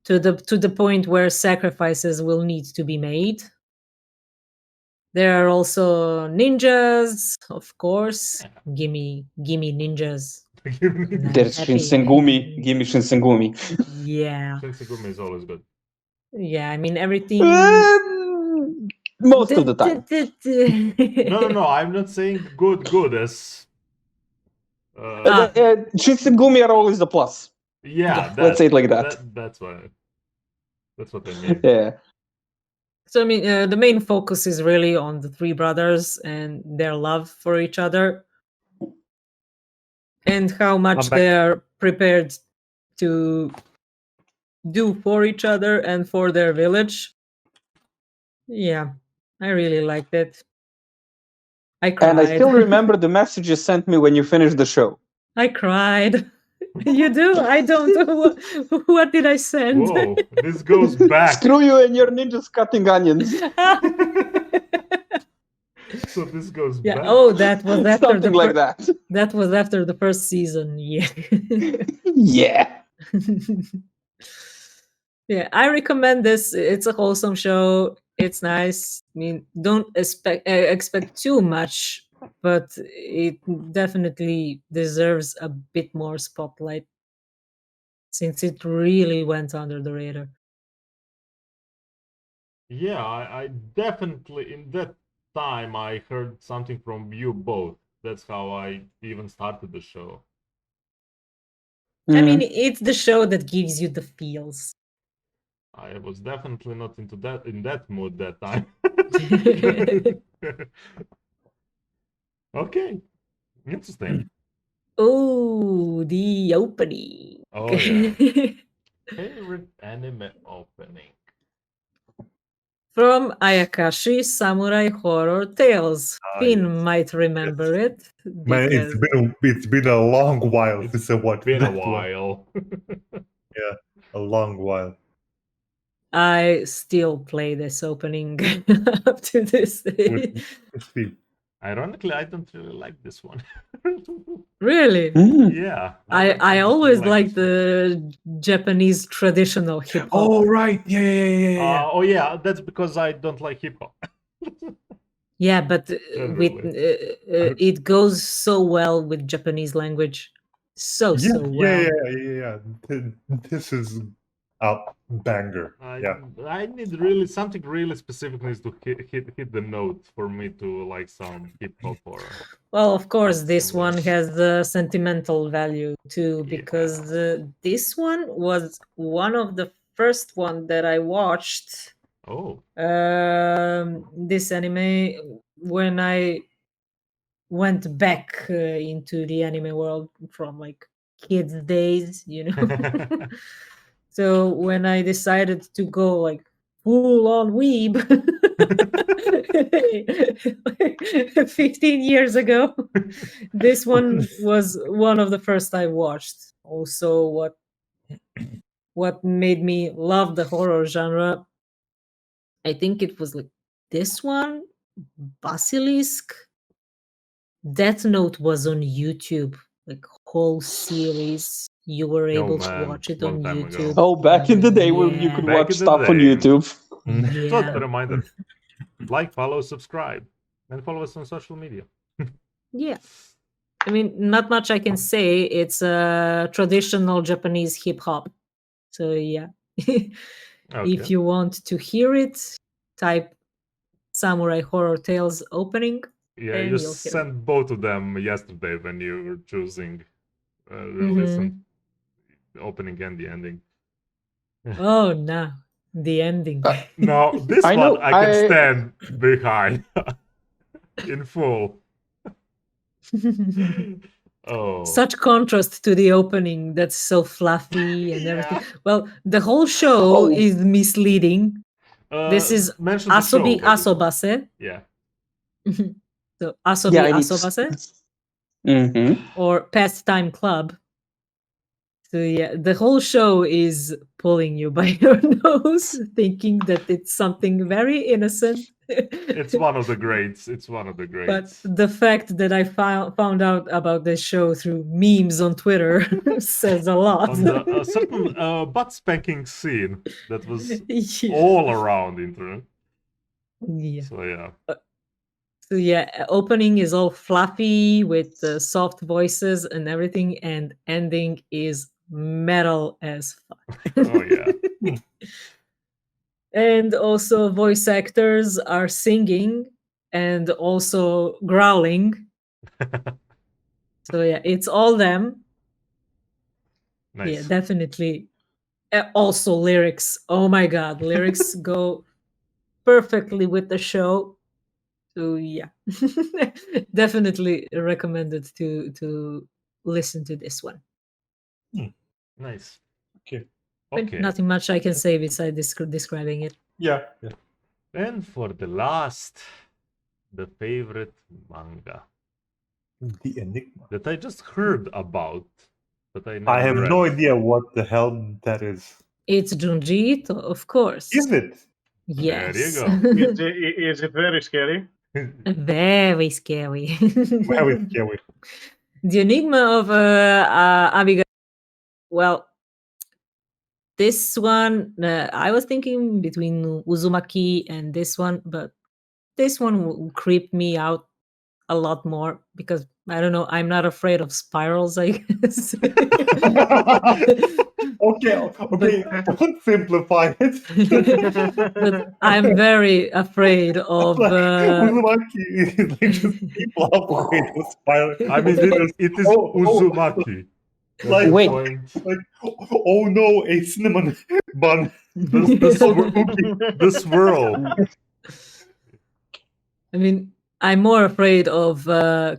to the point where sacrifices will need to be made. There are also ninjas, of course. Yeah. Gimme ninjas. I'm There's happy. Shinsengumi. Give me Shinsengumi. Yeah. Shinsengumi is always good. Yeah, I mean everything. Most of the time. No, I'm not saying good as. Shinsengumi are always a plus. Yeah, Let's say it like that. That's what I mean. Yeah. So I mean, the main focus is really on the 3 brothers and their love for each other, and how much back. they are prepared to do for each other and for their village. Yeah, I really liked it. I cried. And I still remember the message you sent me when you finished the show. I cried. You do? I don't know. What did I send? Whoa, this goes back. Screw you and your ninjas cutting onions. So this goes Yeah. back. Oh, that was after Something the like that. that was after the first season. Yeah. Yeah. Yeah, I recommend this. It's a wholesome show. It's nice. I mean, don't expect too much, but it definitely deserves a bit more spotlight since it really went under the radar. Yeah, I definitely in that time I heard something from you both. That's how I even started the show. I mean, Mhm. it's the show that gives you the feels. I was definitely not in that mood that time. Okay, interesting. Oh, the opening. Oh yeah, favorite anime opening. From Ayakashi Samurai Horror Tales. Finn yes. might remember it Man, because it's been a long while It's since I watched been a that one. while. Yeah, a long while. I still play this opening up to this day. With Steve. Ironically, I don't really like this one. Really? Mm. Yeah, I don't always really like this one. the Japanese traditional hip hop. Oh right, yeah. Oh yeah, that's because I don't like hip hop. Yeah, but with Generally. it goes so well with Japanese language. So well. Yeah. This is a banger. Yeah. I need really something really specific needs to hit the note for me to like some hip hop or Well, of course, something this similar. one has the sentimental value too, because this one was one of the first one that I watched. Oh, This anime when I went back into the anime world from like kids days, you know. So when I decided to go like full on weeb 15 years ago, this one was one of the first I watched. Also, what made me love the horror genre, I think it was like this one, Basilisk. Death Note was on YouTube, like whole series. You were able to man, watch it long on time ago. YouTube. Oh, back in the day when you Yeah. could Back watch in the stuff on day. YouTube. Just a Yeah. reminder: like, follow, subscribe, and follow us on social media. Yeah. I mean, not much I can say. It's a traditional Japanese hip hop. So yeah. If you want to hear it, type Samurai Horror Tales opening. Yeah, and you you'll hear it. sent both of them yesterday when you were choosing the Mhm. listen, the opening and the ending. Oh no, the ending. Now this I one know, I can stand behind in full. Oh, Such contrast to the opening that's so fluffy and everything. yeah. Well, the whole show Oh. is misleading. This is mention the show, Asobi but Asobase. yeah. So Asobi yeah, I need Asobase Mm-hmm. or Pastime Club. So yeah, the whole show is pulling you by your nose, thinking that it's something very innocent. It's one of the greats. It's one of the But greats. the fact that I found out about this show through memes on Twitter says a lot. On the certain butt spanking scene that was Yeah. all around internet. Yeah. So yeah. So yeah, opening is all fluffy with soft voices and everything, and ending is metal as fuck. Oh yeah. And also voice actors are singing and also growling. So yeah, it's all them. Nice. Yeah, definitely. Also lyrics. Oh my god, lyrics go perfectly with the show. So yeah, definitely recommended to listen to this one. Nice. Okay. But Okay. nothing much I can say besides describing it. Yeah. And for the last, the favorite manga The Enigma. that I just heard about, but I never I have read. no idea what the hell that is. It's Junji Ito, of course. Is it? Yes. There you go. Is it very scary? Very scary. Very scary. The Enigma of Abigail. Well, this one, I was thinking between Uzumaki and this one, but this one creeped me out a lot more because I don't know, I'm not afraid of spirals, I guess. Okay, don't simplify it. But I'm very afraid of. Uzumaki is like just people afraid of spiral. I mean, it is Oh, Uzumaki. That's Like- the Wait. point. Like, oh no, a cinnamon bun. The swirl. I mean, I'm more afraid of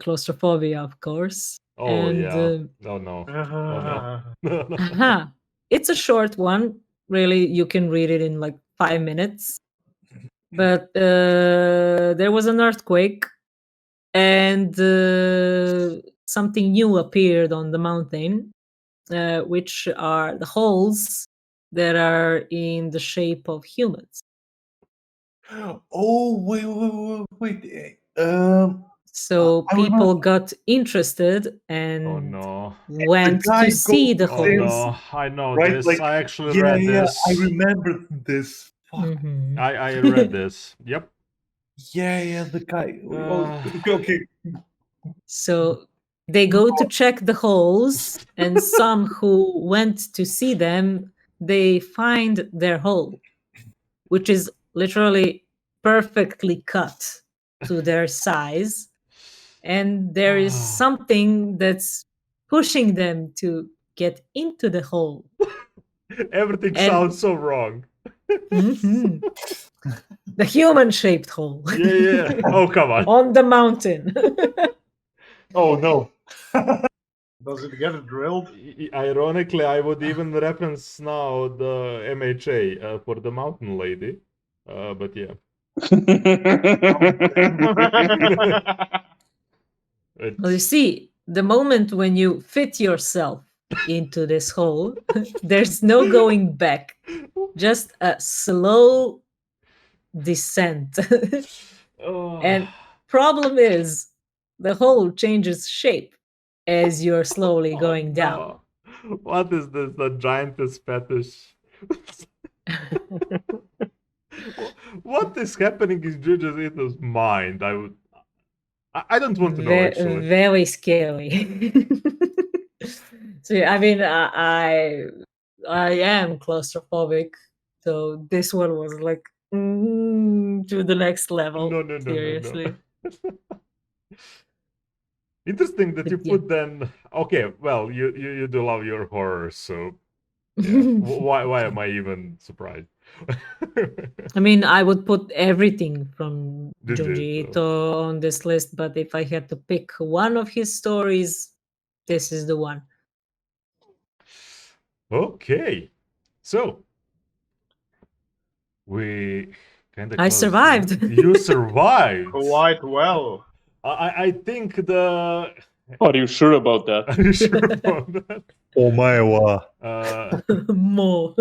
claustrophobia, of course. Oh and yeah. Oh no. Oh no. aha, it's a short one. Really, you can read it in like 5 minutes. But there was an earthquake, and something new appeared on the mountain, which are the holes that are in the shape of humans. Oh wait. So I people remember. got interested and Oh no. went guy to see goes the Oh Since- holes. no. I know right, this. like, I actually Yeah, read yeah, this. I remember this. Fuck. Mhm. I read this. Yep. Yeah, the guy. Uh. Okay. So they go to check the holes, and some who went to see them, they find their hole, which is literally perfectly cut to their size. And there is something that's pushing them to get into the hole. Everything And- sounds so wrong. Mhm. The human-shaped hole. Yeah. Oh come on. On the mountain. Oh no. Does it get drilled? Ironically, I would even reference now the MHA for the mountain lady. But yeah. Well, you see, the moment when you fit yourself into this hole, there's no going back. Just a slow descent. Oh. And problem is, the hole changes shape as you're slowly Oh, going down. no. What is this? The giantess fetish? What is happening in Juju's Ito's mind? I don't want to know actually. Very scary. So I mean, I am claustrophobic, so this one was like to the next level. No. Seriously. Interesting that you But yeah. put then. Okay, well, you do love your horror, so yeah. Why am I even surprised? I mean, I would put everything from Junji Junji Ito. Ito on this list, but if I had to pick one of his stories, this is the one. Okay, so we kind of. I survived. You survived. Quite well. I think the. Are you sure about that? Are you sure about that? Oh my wa. More.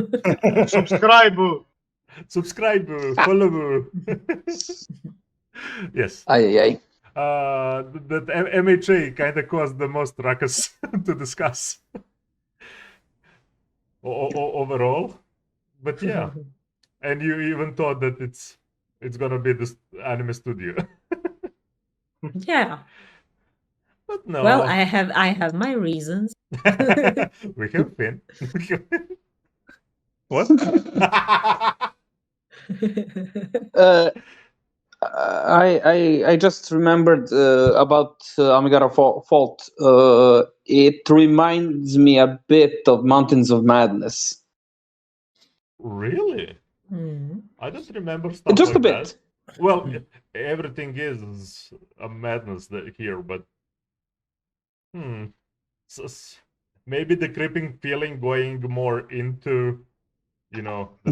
Subscribe. Subscribe, follow. Yes. Aye. That MHA kind of caused the most ruckus to discuss overall. But yeah, and you even thought that it's gonna be this anime studio. Yeah. But no. Well, I have my reasons. We have Finn. What? I just remembered about Amigara Fault. It reminds me a bit of Mountains of Madness. Really? Hmm. I don't remember stuff Just like a bit. that. Well, everything is a madness here, but maybe the creeping feeling going more into, the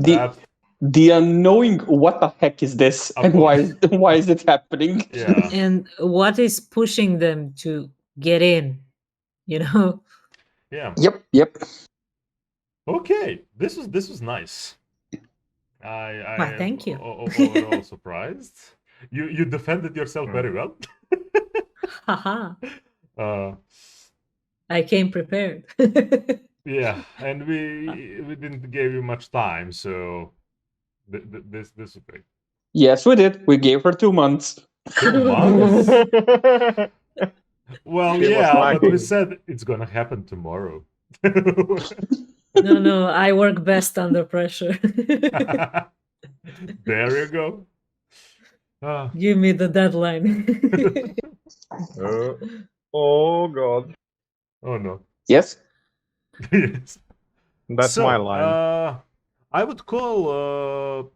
depth. The unknowing, what the heck is this, Of and course. why is it happening? Yeah. And what is pushing them to get in? Yeah. Yep. Okay. This was nice. Why, thank you. Overall surprised. You defended yourself very well. Haha. Uh, I came prepared. yeah, and we didn't give you much time, so this is great. Yes, we did. We gave her 2 months. 2 months? Well, She was yeah, but we lacking. said it's gonna happen tomorrow. No, I work best under pressure. There you go. Ah. Give me the deadline. Oh god, Oh no. Yes? Yes. that's So, my line. I would call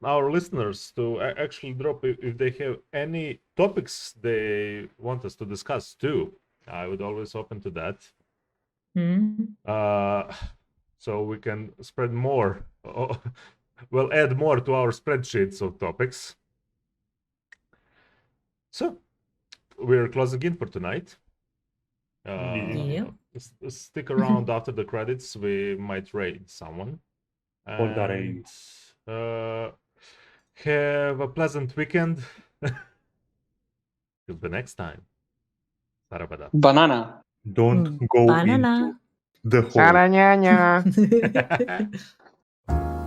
our listeners to actually drop if they have any topics they want us to discuss too. I would always open to that. Hmm. So we can spread more. Well, add more to our spreadsheets of topics. So we're closing in for tonight. Yeah. Stick around after the credits. We might raid someone. Hold the raid. And have a pleasant weekend. Till the next time. Sarabada. Banana. Don't go Banana. into the hole. Saranyanya. Banana.